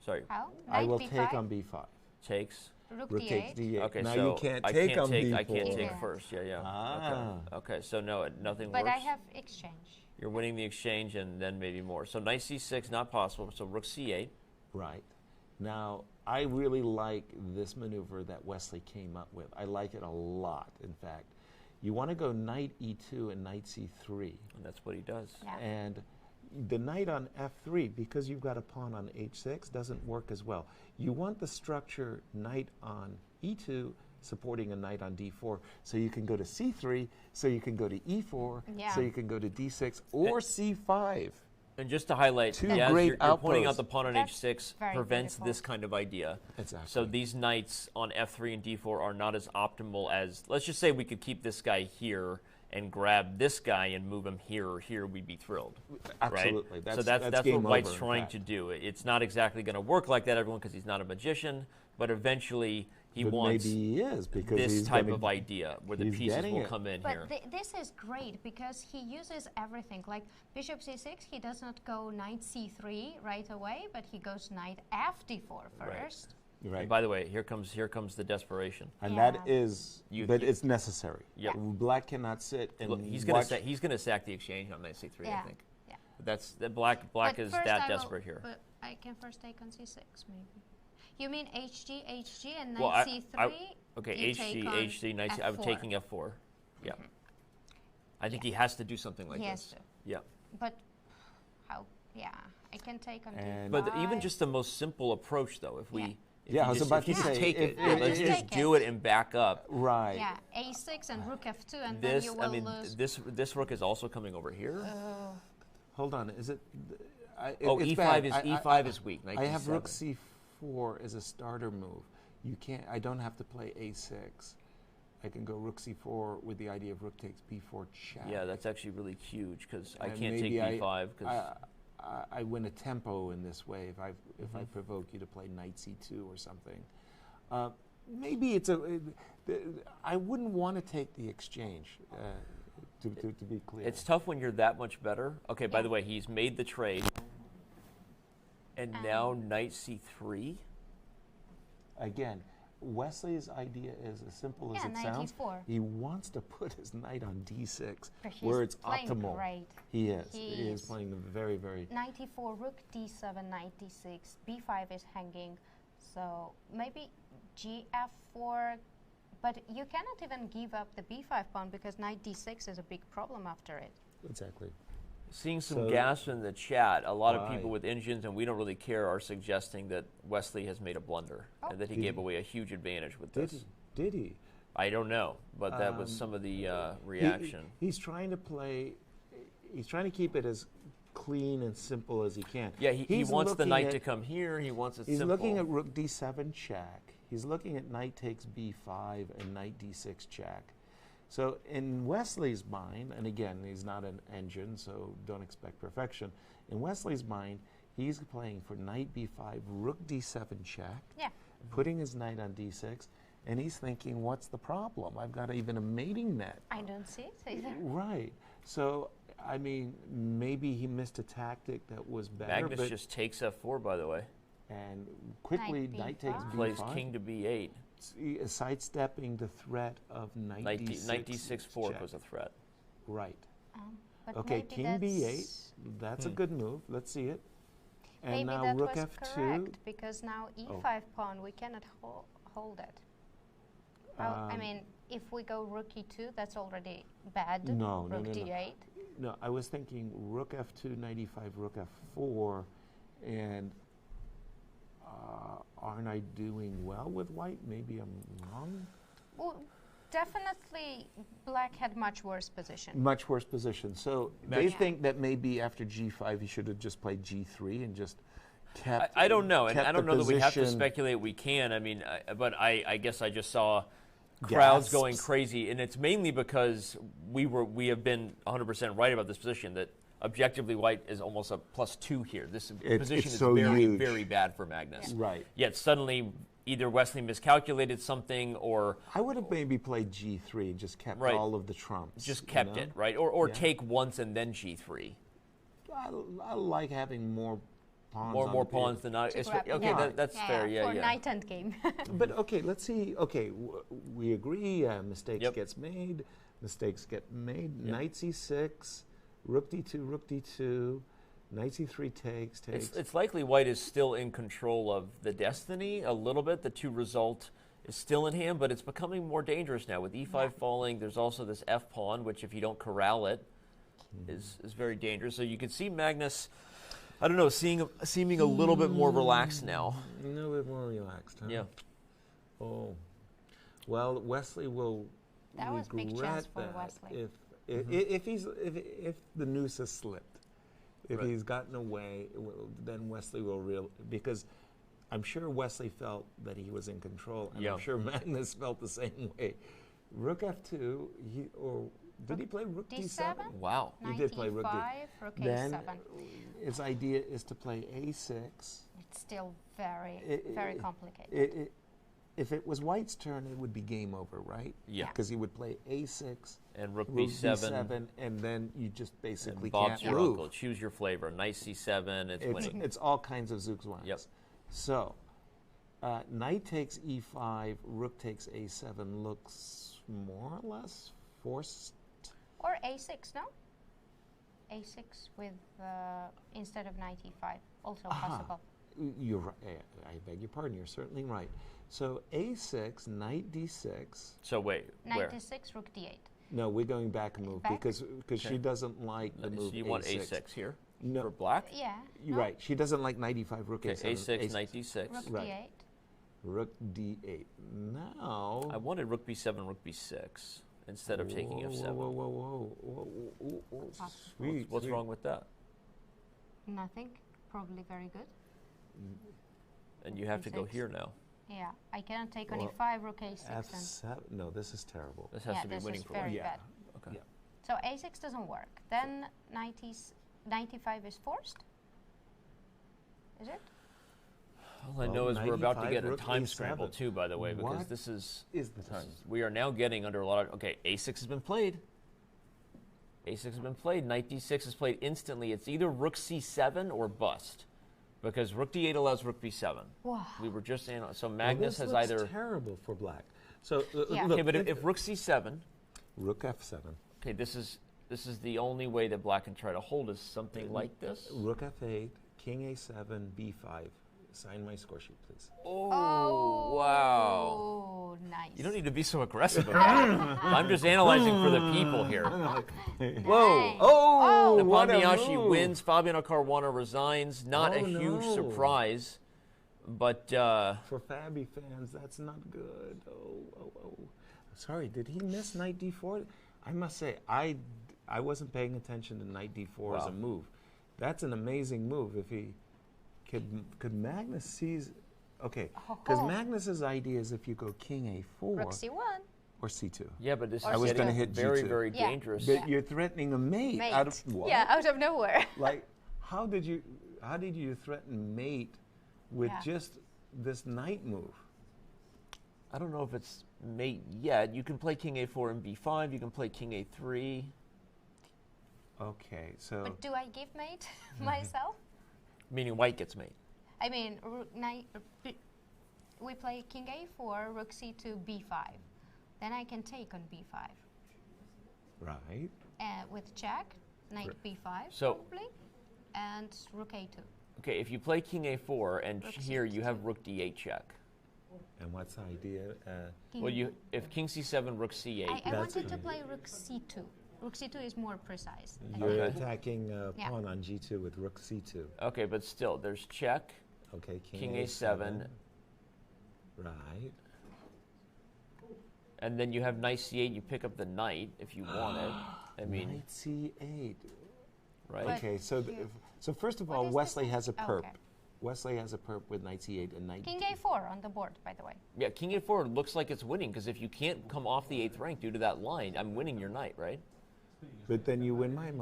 Sorry, How? I Knight will b5, take on b5. takes. rook Rook d8. takes d8. Okay, now so you can't I take can't on take. b4. I can't take Yeah. first. Yeah. Ah. Okay, so no, nothing But works. I have exchange. You're winning the exchange and then maybe more. So knight c6 not possible. So rook c8. Right. Now, I really like this maneuver that WESLEY came up with. I like it a lot, in fact. You want to go knight e2 and knight c3. And that's what he does. Yeah. And the knight on f3, because you've got a pawn on h6, doesn't work as well. You want the structure knight on e2 supporting a knight on d4, so you can go to c3, so you can go to e4, Yeah. so you can go to d6 or c5. And just to highlight, Two yes, great you're pointing out outposts. the pawn on That's h6 very prevents beautiful. this kind of idea. Exactly. So these knights on f3 and d4 are not as optimal as, let's just say we could keep this guy here and grab this guy and move him here or here, we'd be thrilled. Absolutely. Right? So that's what game White's over, in trying fact. to do. It's not exactly going to work like that, everyone, because he's not a magician, but eventually he But wants maybe he is, because this he's type gonna- of idea where the he's pieces getting will it. come in But here. this is great because he uses everything. Like bishop c6, he does not go knight c3 right away, but he goes knight f d4 first. Right. And by the way, here comes the desperation. And Yeah. that is, but it's necessary. Yep. Black cannot sit and Look, he's watch. gonna sack the exchange on knight c3, I Yeah. think. Yeah. That's the black But is first that I will- desperate here. But I can first take on c6 maybe. You mean hg, hg, and knight Well, c3? Okay, you HG, take on HG, knight c, I'm f4. taking f4. Yeah. I think he has to do something like He this. has to. Yeah. But how? Yeah, I can take on And- But even d5. just the most simple approach, though, Yeah, I was about if you to just say, take it. Yeah, Let's just just take do it and back up. Right. Yeah, a6 and rook f2, and then This, you will I mean, lose. this rook is also coming over here. Hold on, is it? Oh, it's E5 bad. is I- E5 is weak. I have D7. rook c4 as a starter move. You can't. I don't have to play a6. I can go rook c4 with the idea of rook takes b4 check. Yeah, that's actually really huge because I And can't take maybe B5 because I win a tempo in this way if I provoke you to play knight c2 or something. Maybe it's I wouldn't want to take the exchange. To be clear, it's tough when you're that much better. Okay, by the way, he's made the trade, and now knight c3. Again, Wesley's idea is as simple as Yeah, it knight sounds. e4. He wants to put his knight on d6, But he's where it's playing optimal. great. He is. He He is is. playing very, very. Knight e4, rook d7, knight d6, b5 is hanging, so maybe gf4, but you cannot even give up the b5 pawn because knight d6 is a big problem after it. Exactly. Seeing some So- gas in the chat, a lot of Right. people with engines, and we don't really care, are suggesting that Wesley has made a blunder Oh. and that he Did gave he? away a huge advantage with Did this. he? Did he? I don't know, but that was some of the reaction. He's trying to play. He's trying to keep it as clean and simple as he can. Yeah, he He's wants the looking knight at- to come here. He wants it He's simple. looking at rook d7 check. He's looking at knight takes b5 and knight d6 check. So in Wesley's mind, and again, he's not an engine, so don't expect perfection. In Wesley's mind, he's playing for knight b5, rook d7 check, Yeah. putting his knight on d6, and he's thinking, what's the problem? I've got even a mating net. I don't see it either. Right. So, I mean, maybe he missed a tactic that was better. Magnus but just takes f4, by the way. and quickly, Knight knight takes B5. Plays b5. king to b8. Sidestepping the threat of knight d6. Knight d6 fork check. was a threat. Right. But Okay, maybe king that's b8. That's a good move. Let's see it. And Maybe now that rook was f2. correct because now e5 pawn we cannot hold it. I mean, if we go rook e2, that's already bad. No, no, rook no, no. d8. No, I was thinking rook f2, knight e5, rook f4, and aren't I doing well with white? Maybe I'm wrong. Well, definitely black had much worse position. Much worse position. So they think that maybe after g5 he should have just played g3 and just kept. I don't know, and kept I don't the know that we have to position. speculate. We can. I mean, but I guess I just saw crowds Gasps. going crazy, and it's mainly because we have been 100% right about this position that objectively white is almost a +2 here. This position it's is so very huge. very bad for Magnus. Right. Yet suddenly either Wesley miscalculated something or I would have maybe played g3 and just kept Right. all of the trumps. just you kept know? it right, or Yeah. take once and then g3. I like having more pawns. on More the table. pawns than not. To grab- Okay, yeah. that's Yeah, fair. for Yeah. knight endgame. But okay, let's see. Okay, we agree. Mistakes Yep. gets made. Mistakes get made. Knight c6, rook d2, rook d2, knight c3 takes. It's likely white is still in control of the destiny a little bit. The 2 result is still in hand, but it's becoming more dangerous now. With e5 falling, there's also this f pawn, which if you don't corral it, is very dangerous. So you can see Magnus, I don't know, seeming a little bit more relaxed now. A little bit more relaxed, huh? Yeah. Oh. Well, Wesley will That was big regret chance for that Wesley. if the noose has slipped, if Right. he's gotten away, then Wesley will because I'm sure Wesley felt that he was in control, and Yeah. I'm sure Magnus felt the same way. Rook f2, did he play rook d7? d7? Wow. He did play rook d. Knight e5, rook Then a7. his idea is to play a6. It's still very, It- very it- complicated. If it was White's turn, it would be game over, right? Yeah. Because he would play a6, And rook rook b7. b7, and then you just basically And Bob's can't your move. uncle. Choose your flavor. Knight c7. It's winning. It's all kinds of zugzwangs. Yep. So, knight takes e5, rook takes a7 looks more or less forced. Or a6, no? a6 with, instead of knight e5, also possible. You're right. I beg your pardon. You're certainly right. So a6, knight d6. So wait, Knight where? d6, rook d8. No, we're going back a move Back? because she doesn't like the So move you want a6. a6 here No. for black? Yeah. You're no? right. She doesn't like knight e5, rook Okay, a7. a6, knight d6. Rook Right. d8. Rook D8. Now. I wanted rook B7, rook B6 instead of taking F7. Whoa. Sweet. What's wrong with that? Nothing. Probably very good. And you have to go E6. here now. Yeah, I cannot take on E5, rook A6. F7. No, this is terrible. This has to be winning for very white. bad. Okay. Yeah. So A6 doesn't work. Then 95 is forced. Is it? All I know is we're about to get a rook time A7. scramble too, by the way, because What this is the time. time? We are now getting under a lot of. Okay, A6 has been played. A6 has been played. Knight D6 is played instantly. It's either rook C7 or bust, because rook D8 allows rook B7. Wow. We were just saying. So Magnus this has looks either. terrible for black. So Yeah. look, Okay, but if rook C7. rook F7. Okay, this is the only way that black can try to hold is something like this. Rook F8, King A7, B5. Sign my score sheet, please. Oh, wow. Oh, nice. You don't need to be so aggressive about it. I'm just analyzing for the people here. Whoa. Oh, The what a Pagliacci move. wins. Fabiano Caruana resigns. Not a huge no. surprise, but For Fabi fans, that's not good. Oh. Sorry, did he miss Knight D4? I must say, I wasn't paying attention to Knight D4 as a move. That's an amazing move. If he could Magnus seize? Okay, because Magnus's idea is if you go King A4 Rook C1. or C2. yeah, but this Or is was getting gonna hit very, G2. very Yeah. dangerous. But you're threatening a mate, Mate. out of what? Yeah, out of nowhere. Like, how did you threaten mate with Yeah. just this knight move? I don't know if it's mate yet. You can play King A4 and B5. You can play King A3. Okay, so But do I give mate myself? Meaning white gets mate. I mean, we play King A4, Rook C2, B5. Then I can take on B5 right. with check, Knight B5 So- probably, and Rook A2. Okay, if you play King A4 and Rook here you C2. have Rook D8 check. And what's the idea? Well, if King C7, Rook C8. I That's wanted to easy. play Rook C2. Rook C2 is more precise. I You're think. attacking Yeah. pawn on G2 with Rook C2. Okay, but still, there's check. Okay, King A7. Right. And then you have Knight C8. You pick up the knight if you want it. I mean, Knight C8. right? But Okay, so here- so first of What all, is this Wesley one? has a Oh, perp. okay. Wesley has a perp with Knight C8 and Knight. King A4 on the board, by the way. Yeah, King A4 looks like it's winning because if you can't come off the 8th rank due to that line, I'm winning your knight, right? But then you win my.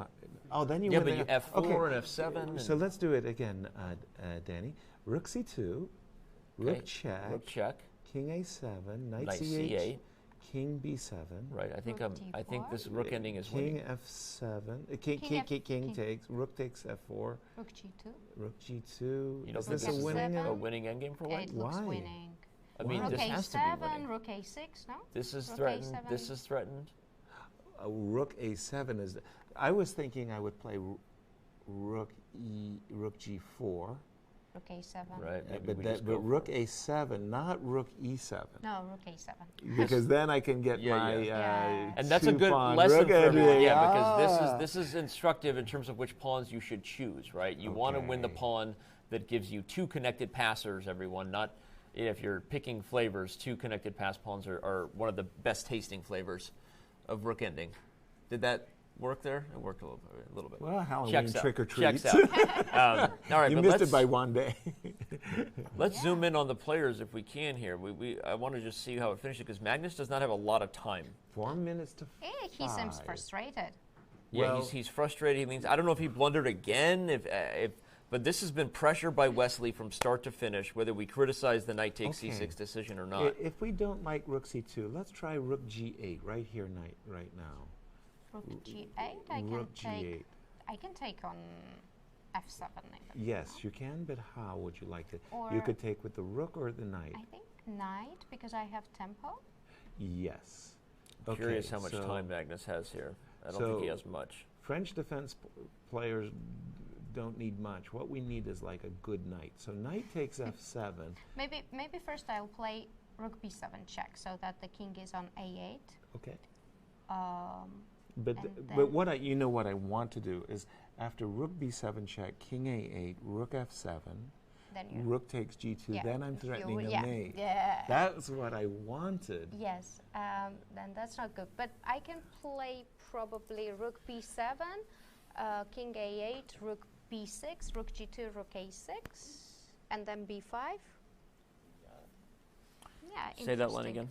Oh, then you Yeah, win. but you the- F4 okay. and F7. So let's do it again, Danny. Rook C2, Rook Okay, check, Rook check. King A7, Knight Knight C8, C8. King B7. Right. I think Rook I think this D4. rook ending is King winning. F7. King King F- takes. Rook takes F4. Rook G2. Rook G2. You don't Is think this this a is winning? F7? a winning endgame for white? It looks Why? winning. I mean, Why? this Rook has to be A7, winning. Rook A6, no? This is Rook threatened. A7. This is threatened. Rook A7 is. I was thinking I would play Rook G4. Rook A7. Right. Maybe we just But go for Rook it. A7, not Rook E7. No, Rook A7. Because then I can get Yeah, my. yeah. And that's a good two-pawn lesson rook for everyone. ending. Yeah, Ah. because this is instructive in terms of which pawns you should choose, right? You want to win the Okay. pawn that gives you two connected passers, everyone, not if you're picking flavors, two connected pass pawns are one of the best tasting flavors of rook ending. Did that work there? It worked a little bit. Well, Halloween Checks out. trick or Checks treats. out. All right, You but missed let's, it by one day. let's zoom in on the players if we can here. I want to just see how it finishes because Magnus does not have a lot of time. 4 minutes to He seems 5. frustrated. Yeah, Well- he's frustrated. He leans. I don't know if he blundered again. But this has been pressure by Wesley from start to finish, whether we criticize the knight takes Okay. c6 decision or not. If we don't like Rook C2, let's try Rook G8 right here, right now. Rook G8, Rook G8. I can take on F7 even. Yes, you can, but how would you like to? Or- You could take with the rook or the knight. I think knight because I have tempo. Yes. Curious how much so time Magnus has here. I don't think he so- has much. French defense players don't need much. What we need is like a good knight. So knight takes F7. Maybe first I'll play Rook B7 check so that the king is on A8. Okay. And But what I want to do is after Rook B7 check, King A8, Rook F7. then you Rook takes g2, then I'm threatening a mate. Yeah. That's what I wanted. Yes, then that's not good. But I can play probably rook b7, king a8, rook b6, rook g2, rook a6, and then b5. Yeah, Say that line again.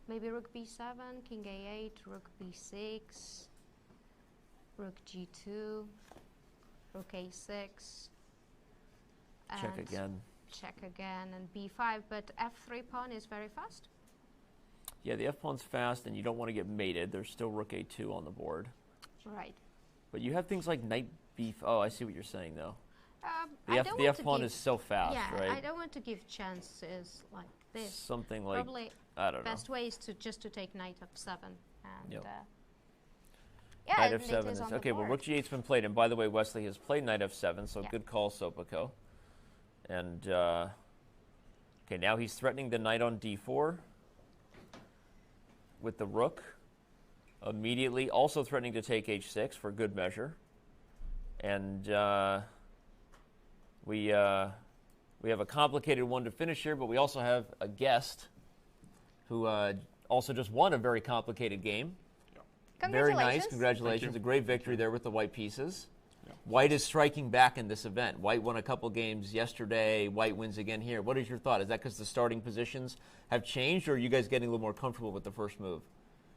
Maybe rook b7, king a8, rook b6, rook g2, rook a6. Check again. Check again, and b5, but f3 pawn is very fast. Yeah, the f pawn's fast, and you don't want to get mated. There's still rook a2 on the board. Right. But you have things like knight b. Oh, I see what you're saying, though. The f pawn is so fast, right? I don't want to give chances like this. Something like, probably I don't know. best way is to just to take knight f7 and Yep. yeah, Knight it f7 is is on the okay. Well, board. rook g8's been played, and by the way, Wesley has played knight f7, so Yeah. good call, Sopako. And okay, now he's threatening the knight on d4 with the rook. Immediately, also threatening to take h6 for good measure. And we have a complicated one to finish here, but we also have a guest who also just won a very complicated game. Very nice, congratulations. A great victory there with the white pieces. Yeah. White is striking back in this event. White won a couple games yesterday. White wins again here. What is your thought? Is that because the starting positions have changed, or are you guys getting a little more comfortable with the first move?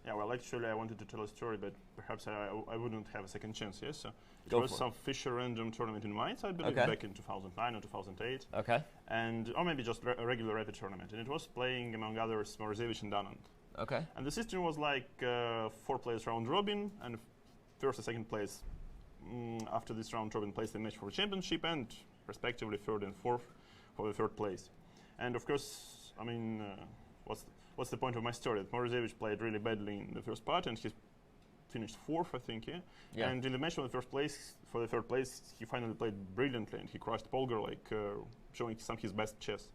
Yeah, well, actually, I wanted to tell a story, but perhaps I wouldn't have a second chance, yes? So it Go was for some Fischer Random tournament in Mainz, I believe, Okay. back in 2009 or 2008. Okay. And, or maybe just a regular rapid tournament. And it was playing, among others, Morozevich and Danand. Okay. And the system was like 4 players round robin, and first and second place after this round robin plays the match for the championship, and respectively third and fourth for the third place. And of course, I mean, what's the point of my story? That Morozevich played really badly in the first part, and he finished fourth, I think, yeah? Yeah. And in the match for the third place, he finally played brilliantly, and he crushed Polgar, like showing some of his best chess.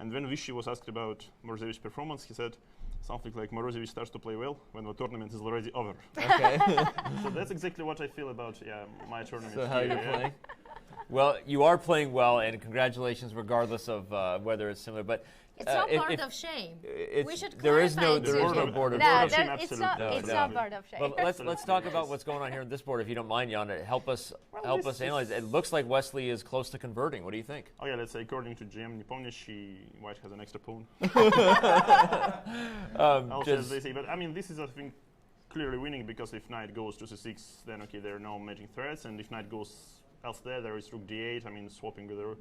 And when Vichy was asked about Morozevich's performance, he said something like, Morozevich starts to play well when the tournament is already over. Okay. So that's exactly what I feel about my tournament. So how here, you're playing? Well, you are playing well, and congratulations, regardless of whether it's similar. But It's not part of shame. We should there is no clarify board of No, board of shame. shame, it's not. absolutely. It's No, not no. part of shame. Well, let's talk about what's going on here on this board, if you don't mind, Jan. Help us analyze. It looks like Wesley is close to converting. What do you think? Oh yeah, let's say according to GM Nipponish, White has an extra pawn. As they say, but I mean, this is I think clearly winning, because if knight goes to c6, then okay, there are no mating threats, and if knight goes elsewhere, there is rook d8. I mean, swapping with the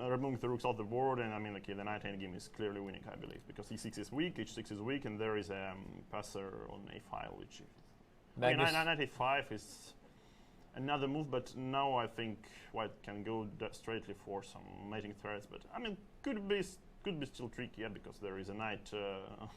removing the rooks off the board, and I mean, okay, the knight endgame is clearly winning, I believe, because e6 is weak, h6 is weak, and there is a passer on a file, which I mean, knight a5 is another move, but now I think White can go straightly for some mating threats, but I mean, could be still tricky, yeah, because there is a knight,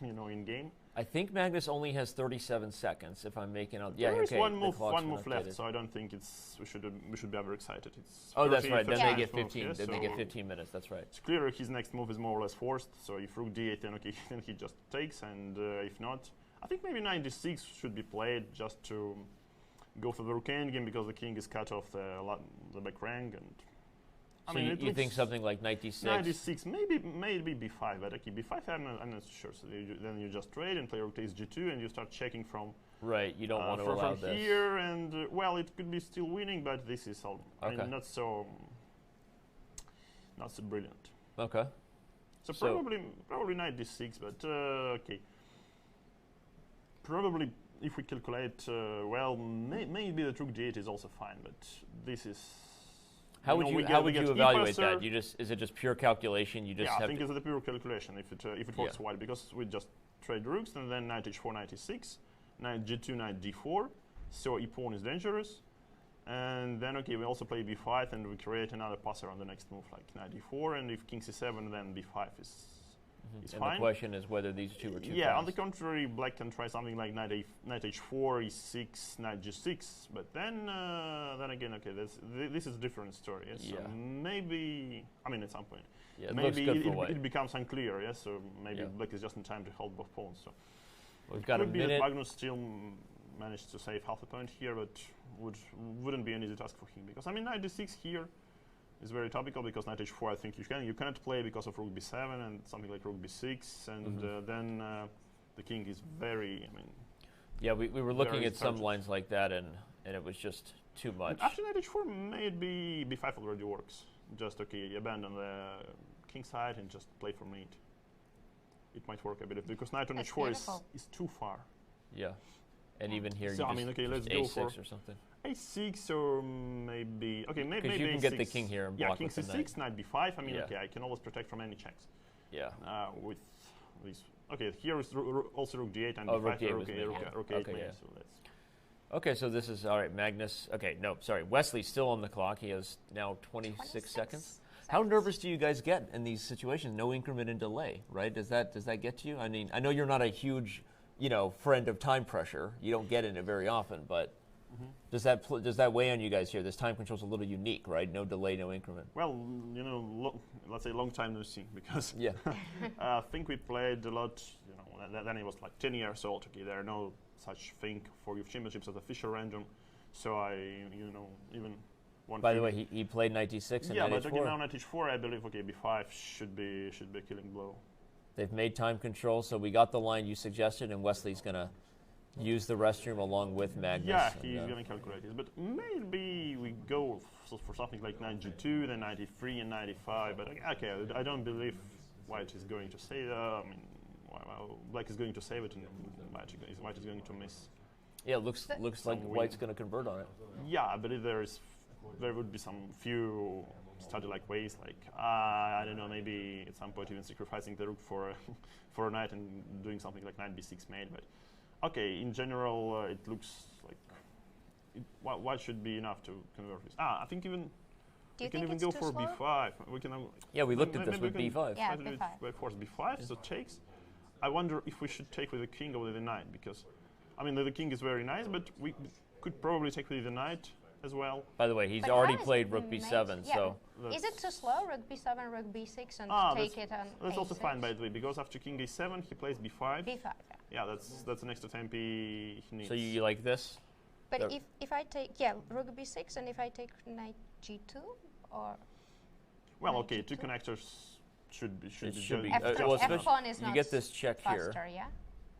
in game. I think Magnus only has 37 seconds, if I'm making out. Yeah, There is okay. one the move clock's been left, updated. so I don't think we should be ever excited. It's Oh, that's 30, right. Then 30 they get moves, 15. yes, Then they so get 15 minutes. That's right. It's clear his next move is more or less forced. So if rook d8, then okay, then he just takes, and if not, I think maybe knight d6 should be played just to go for the rook endgame, because the king is cut off the back rank, and So you think something like knight d6? Knight d6, maybe b5, but okay, b5 I'm not sure. So then you just trade and play rook takes g2, and you start checking from Right, you don't want to allow from this. here, and well, it could be still winning, but this is all I mean, Okay. not so brilliant. Okay. So So- probably knight d6, but okay. Probably if we calculate well, maybe the rook d8 is also fine, but this is. How would you evaluate e-passer. that? Is it just pure calculation? You just Yeah, I have think to, it's a pure calculation if it works Yeah. well, because we just trade rooks, and then knight h4, knight e6, knight g2, knight d4, so e pawn is dangerous, and then okay, we also play b5, and we create another passer on the next move, like knight d4, and if king c7, then b5 is and fine. the question is whether these two are too Yeah, on fast. the contrary, black can try something like knight h4, e6, knight g6, but then again, okay, this is a different story. Yes? So Yeah. maybe, I mean, at some point, Yeah, it looks maybe good for white. it becomes unclear. Yes, so maybe Yeah. black is just in time to hold both pawns. So We've got a could be that minute. Magnus still managed to save half a point here, but wouldn't be an easy task for him, because I mean, knight d6 here is very topical because knight h4. I think you cannot play because of rook b7 and something like rook b6, and then the king is very. I mean. Yeah, we were looking at some lines like that, and it was just too much. After knight h4, maybe b5 already works. Just abandon the king side and just play for mate. It might work a bit because knight on h4 is too far. Yeah, and even here, so let's go for a6 or something. a6 or maybe maybe you can a6. get the king here and block king with the c6, knight b5. I mean, I can always protect from any checks. Yeah. With these. Okay, here is also rook d8 and b5. Rook a8 okay, so let's. Okay, so this is all right. Magnus. Okay, no, sorry. Wesley's still on the clock. He has now 26 seconds. How nervous do you guys get in these situations? No increment and delay, right? Does that get to you? I mean, I know you're not a huge, friend of time pressure. You don't get in it very often, but does that weigh on you guys here? This time control is a little unique, right? No delay, no increment. Well, let's say long time no see because I think we played a lot. Then he was like 10 years old. Okay, there are no such thing for youth championships as a Fischer Random, so I even. By the way, he played knight d6 and knight h4. But now knight h4, I believe b5 should be a killing blow. They've made time control, so we got the line you suggested, and Wesley's gonna use the restroom along with Magnus. Yeah, he's gonna calculate it, but maybe we go for something like knight g2, then knight e3 and knight e5. But okay, I don't believe White is going to say. Black is going to save it, and White is going to miss. Yeah, looks like White's going to convert on it. Yeah, I believe there would be some few study-like ways, like I don't know, maybe at some point even sacrificing the rook for a knight and doing something like knight b6 mate. But okay, in general, it looks like White should be enough to convert this. I think even. We can even go for b5. We can. We looked at this with b5. Yeah, b5. Force b5, so takes. I wonder if we should take with the king or with the knight, because, I mean, the king is very nice, but we could probably take with the knight as well. By the way, he's already played rook b7, so. Is it too slow, rook b7, rook b6, and take it on That's a6? also fine, by the way, because after king a7, he plays b5. b5, yeah. That's the next attempt he needs. So you like this? But if I take, rook b6, and if I take knight g2, or. Well, okay, two connectors should be. F1 is not you get this check faster, here. yeah?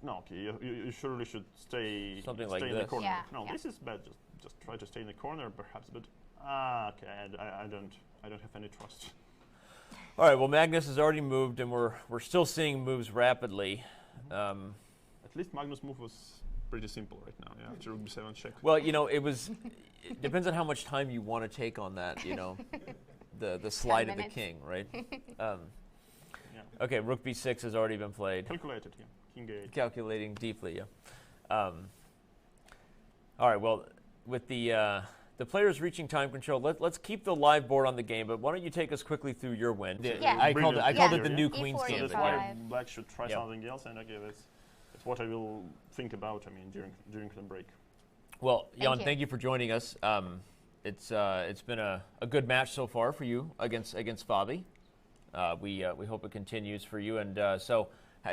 No, okay, you surely should stay in this. the corner. Yeah. No, this is bad. Just try to stay in the corner, perhaps. But okay, I don't have any trust. All right. Well, Magnus has already moved, and we're still seeing moves rapidly. At least Magnus' move was pretty simple right now. Yeah, after rook b7 check. Well, it depends on how much time you want to take on that. The slide of the king, right? Okay, rook b6 has already been played. Calculated, yeah. King a8. Calculating deeply, yeah. All right, well, with the players reaching time control, let's keep the live board on the game, but why don't you take us quickly through your win? I called it the new Queen's E4, Gambit. That's why Black should try something else, and okay, that's what I will think about, during the break. Well, Jan, thank you for joining us. It's been a good match so far for you against Fabi. We hope it continues for you. And so,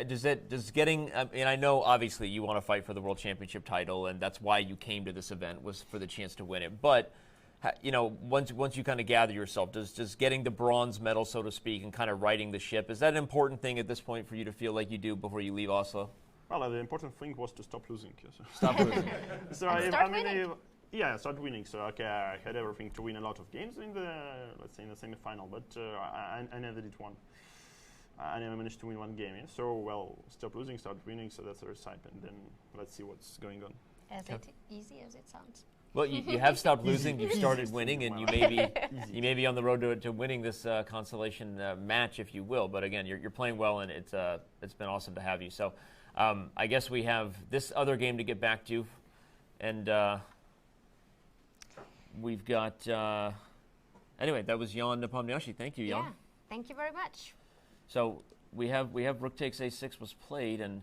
does getting? And I know obviously you want to fight for the World Championship title, and that's why you came to this event, was for the chance to win it. But once you kind of gather yourself, does getting the bronze medal, so to speak, and kind of righting the ship, is that an important thing at this point for you to feel like you do before you leave Oslo? Well, the important thing was to stop losing. Stop losing. Start winning. So okay, I had everything to win a lot of games in the semi-final, but I never did one. I never managed to win one game. Yeah? So stop losing, start winning. So that's the recipe, and then let's see what's going on. As easy as it sounds. Well, you have stopped losing. You've started winning, and you may be on the road to winning this consolation match, if you will. But again, you're playing well, and it's been awesome to have you. So I guess we have this other game to get back to, and. We've got, anyway, that was Jan Nepomniachtchi. Thank you, Jan. Yeah, thank you very much. So we have rook takes a6 was played, and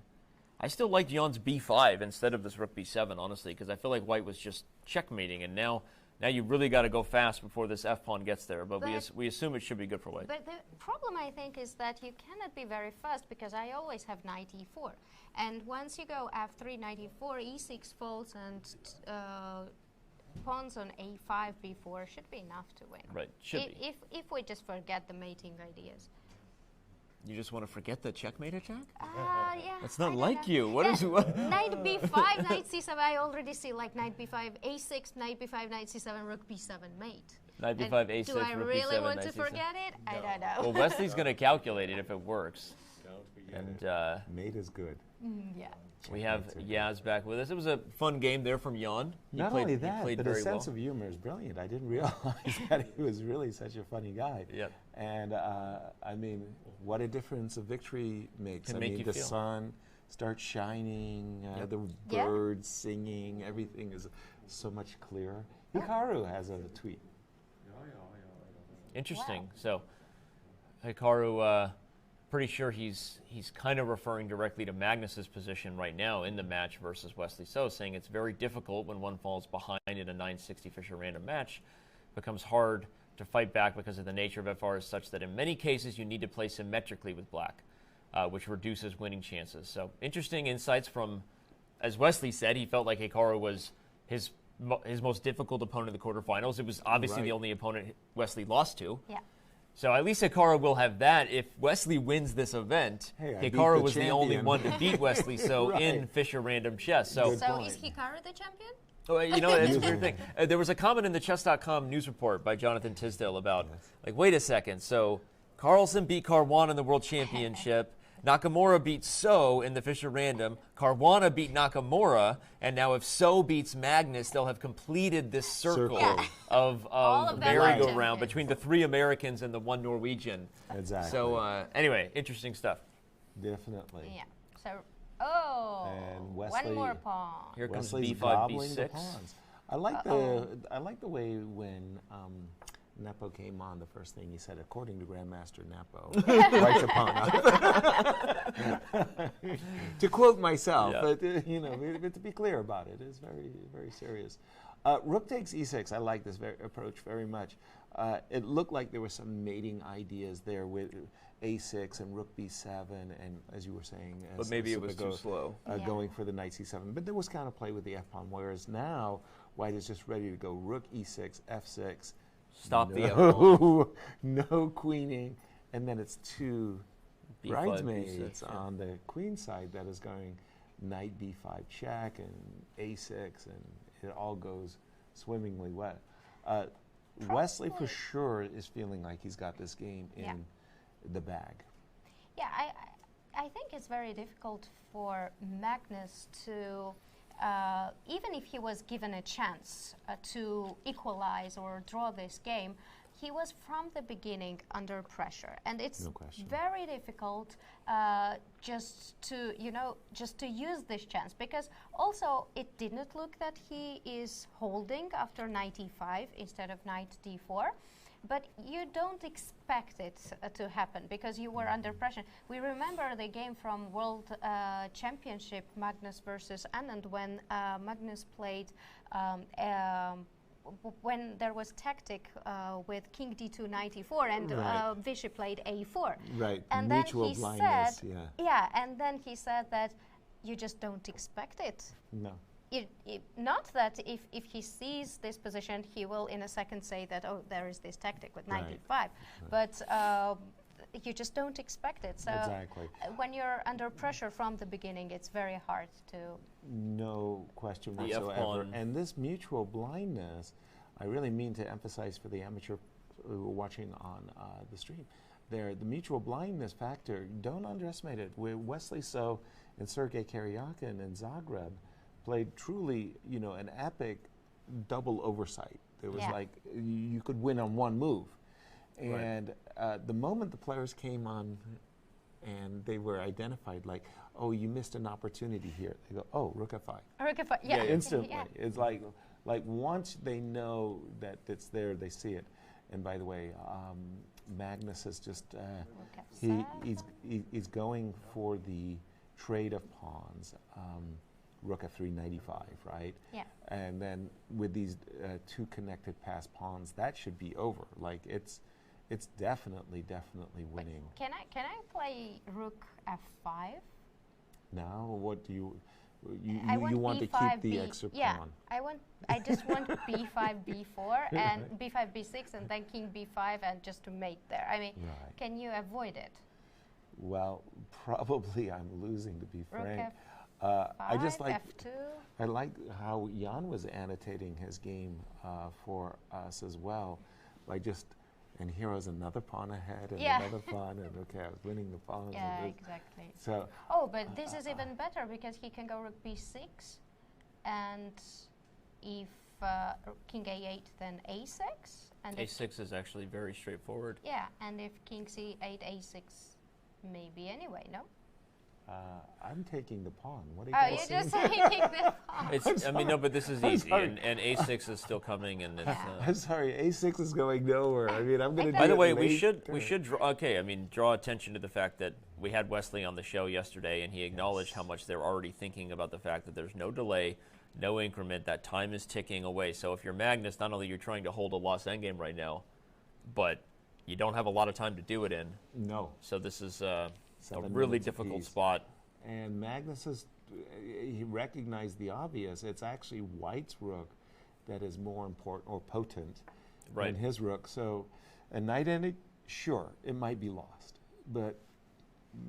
I still like Jan's b5 instead of this rook b7, honestly, because I feel like White was just checkmating, and now you really got to go fast before this f-pawn gets there, but we assume it should be good for White. But the problem, I think, is that you cannot be very fast, because I always have knight e4. And once you go f3, knight e4, e6 falls, and pawns on a5, b4 should be enough to win. Right, should be. If we just forget the mating ideas. You just want to forget the checkmate attack? Yeah. That's not I don't like know. you. What is what? Knight b5, knight c7. I already see like knight b5, a6, knight b5, knight c7, rook b7 mate. Knight b5, And a6, do I rook really b7, want knight to c7. forget it? I don't know. Well, Wesley's going to calculate it if it works. Don't forget And mate is good. Yeah. we have Yaz back with us. It was a fun game there from Jan. Not played, only that, played but very his sense well. of humor is brilliant. I didn't realize that he was really such a funny guy. Yep. And I mean, what a difference a victory makes. Can I make mean, you the feel. sun starts shining, Yep. the Yeah. birds singing, everything is so much clearer. Hikaru has a tweet. Interesting. Wow. So, Hikaru, pretty sure he's kind of referring directly to Magnus's position right now in the match versus Wesley So, saying it's very difficult when one falls behind in a 960 Fischer Random match. Becomes hard to fight back because of the nature of FR is such that in many cases you need to play symmetrically with black, which reduces winning chances. So, interesting insights from, as Wesley said, he felt like Hikaru was his most difficult opponent in the quarterfinals. It was obviously the Right. only opponent Wesley lost to. Yeah. So at least Hikaru will have that. If Wesley wins this event, Hey, I beat Hikaru the was the only champion. one to beat Wesley So in Right. Fischer Random Chess. So, Good So point. is Hikaru the champion? oh, you know, it's a weird thing. There was a comment in the Chess.com news report by Jonathan Tisdale about, like, wait a second. So Carlsen beat Caruana in the World Championship. Nakamura beat So in the Fischer Random. Caruana beat Nakamura. And now if So beats Magnus, they'll have completed this circle Yeah. of All of them are merry-go-round champions. between the 3 Americans and the 1 Norwegian. Exactly. So anyway, interesting stuff. Definitely. Yeah. So, oh, And one Wesley- more pawn. Here comes Wesley's b5, gobbling the b6. pawns. I like the way when Nepo came on, the first thing he said, according to Grandmaster Nepo, right your pawn up. To quote myself, Yeah. but but to be clear about it, it's very, very serious. Rook takes e6. I like this approach very much. It looked like there were some mating ideas there with a6 and rook b7, and as you were saying, But maybe it was too slow. Yeah. going for the knight c7. But there was counterplay with the f pawn, whereas now White is just ready to go rook e6, f6. Stop the no, no queening, and then it's two B5, bridesmaids B6, yeah. on the queen side that is going knight b5 check and a6, and it all goes swimmingly well. Wesley for sure is feeling like he's got this game in the bag. Yeah, I think it's very difficult for Magnus to, even if he was given a chance to equalize or draw this game, he was from the beginning under pressure, and it's No question. very difficult just to use this chance, because also it did not look that he is holding after knight e5 instead of knight d4. But you don't expect it to happen because you were under pressure. We remember the game from World Championship, Magnus versus Anand, when Magnus played, when there was tactic with king d2, knight e4, and Right. Vishy played a4. Right, And mutual then he blindness, said, yeah. and then he said that you just don't expect it. No. Not that if he sees this position, he will in a second say that, oh, there is this tactic with knight Right. e5. But you just don't expect it. So Exactly. When you're under pressure from the beginning, it's very hard to... No question The whatsoever. F-pawn. And this mutual blindness, I really mean to emphasize for the amateur who are watching on the stream. The mutual blindness factor, don't underestimate it. With Wesley So and Sergei Karyakin in Zagreb played truly, an epic double oversight. There was like, you could win on one move. And the moment the players came on and they were identified like, oh, you missed an opportunity here. They go, oh, rook f5. Rook f5, yeah. Instantly. Yeah. It's like once they know that it's there, they see it. And by the way, Magnus is just, he's going for the trade of pawns. Rook f3, knight e5, right? Yeah. And then with these two connected passed pawns, that should be over. Like it's definitely winning. Can I play rook f5? Now, You want to keep the extra pawn. I just want b5, b4, and b5, b6, and then king b5, and just to mate there. I mean, can you avoid it? Well, probably I'm losing, to be frank. I just like f2. I like how Jan was annotating his game for us as well, by just. And here was another pawn ahead, and another pawn, and okay, I was winning the pawns. Yeah, exactly. So. Oh, but this is even better because he can go rook b6, and if king a8, then a6, and a6 is actually very straightforward. Yeah, and if king c8, a6, maybe anyway, no? I'm taking the pawn. What are you guys saying? You're just taking the pawn. I mean, no, but this is easy, and a6 is still coming, and it's. I'm sorry, a6 is going nowhere. I mean, I'm going to. By the way, we should draw. Okay, I mean, draw attention to the fact that we had Wesley on the show yesterday, and he acknowledged how much they're already thinking about the fact that there's no delay, no increment, that time is ticking away. So if you're Magnus, not only you're trying to hold a lost endgame right now, but you don't have a lot of time to do it in. No. So this is a really difficult spot. And Magnus he recognized the obvious. It's actually White's rook that is more important or potent than his rook. So a knight ending, sure, it might be lost. But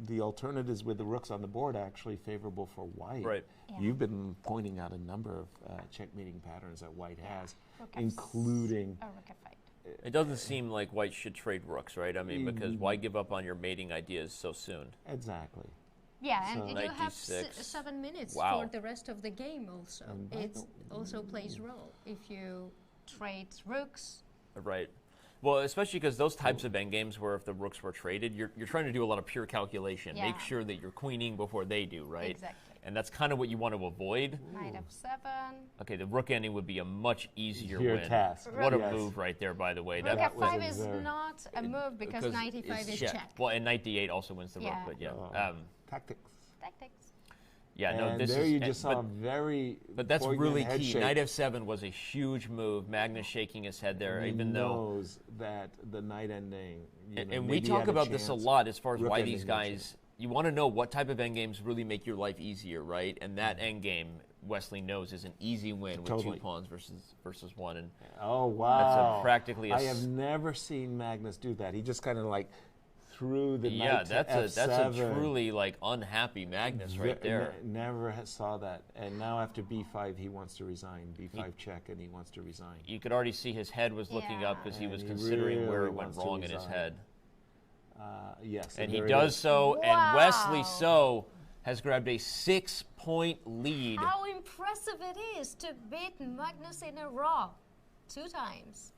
the alternatives with the rooks on the board are actually favorable for White. Right. Yeah. You've been pointing out a number of checkmating patterns that White has, including... rook f5. It doesn't seem like White should trade rooks, right? I mean, because why give up on your mating ideas so soon? Exactly. Yeah, and So you have 7 minutes for the rest of the game also. It also plays role if you trade rooks. Right. Well, especially because those types of endgames where if the rooks were traded, you're trying to do a lot of pure calculation. Make sure that you're queening before they do, right? Exactly. And that's kind of what you want to avoid. Knight f7. Okay, the rook ending would be a much easier Your win. task. What a move right there, by the way. Rook That f5 is not a move because knight e5 is check. Well, and knight d8 also wins the rook, but Tactics. Yeah, and no, this there is... you just saw a very... But that's really key. Knight f7 was a huge move. Magnus shaking his head there, even though... He knows that the knight ending... And we talk about this a lot as far as why these guys... You want to know what type of endgames really make your life easier, right? And that endgame, Wesley knows, is an easy win with 2 pawns versus 1. And oh, wow. That's practically I have never seen Magnus do that. He just kind of like... through the knight to that's a truly like unhappy Magnus right there. Never saw that, and now after b5 he wants to resign. b5 check, and he wants to resign. You could already see his head was looking up because he was considering where it went wrong in his head. Yes, and he does so, and Wesley So has grabbed a 6-point lead. How impressive it is to beat Magnus in a row 2 times.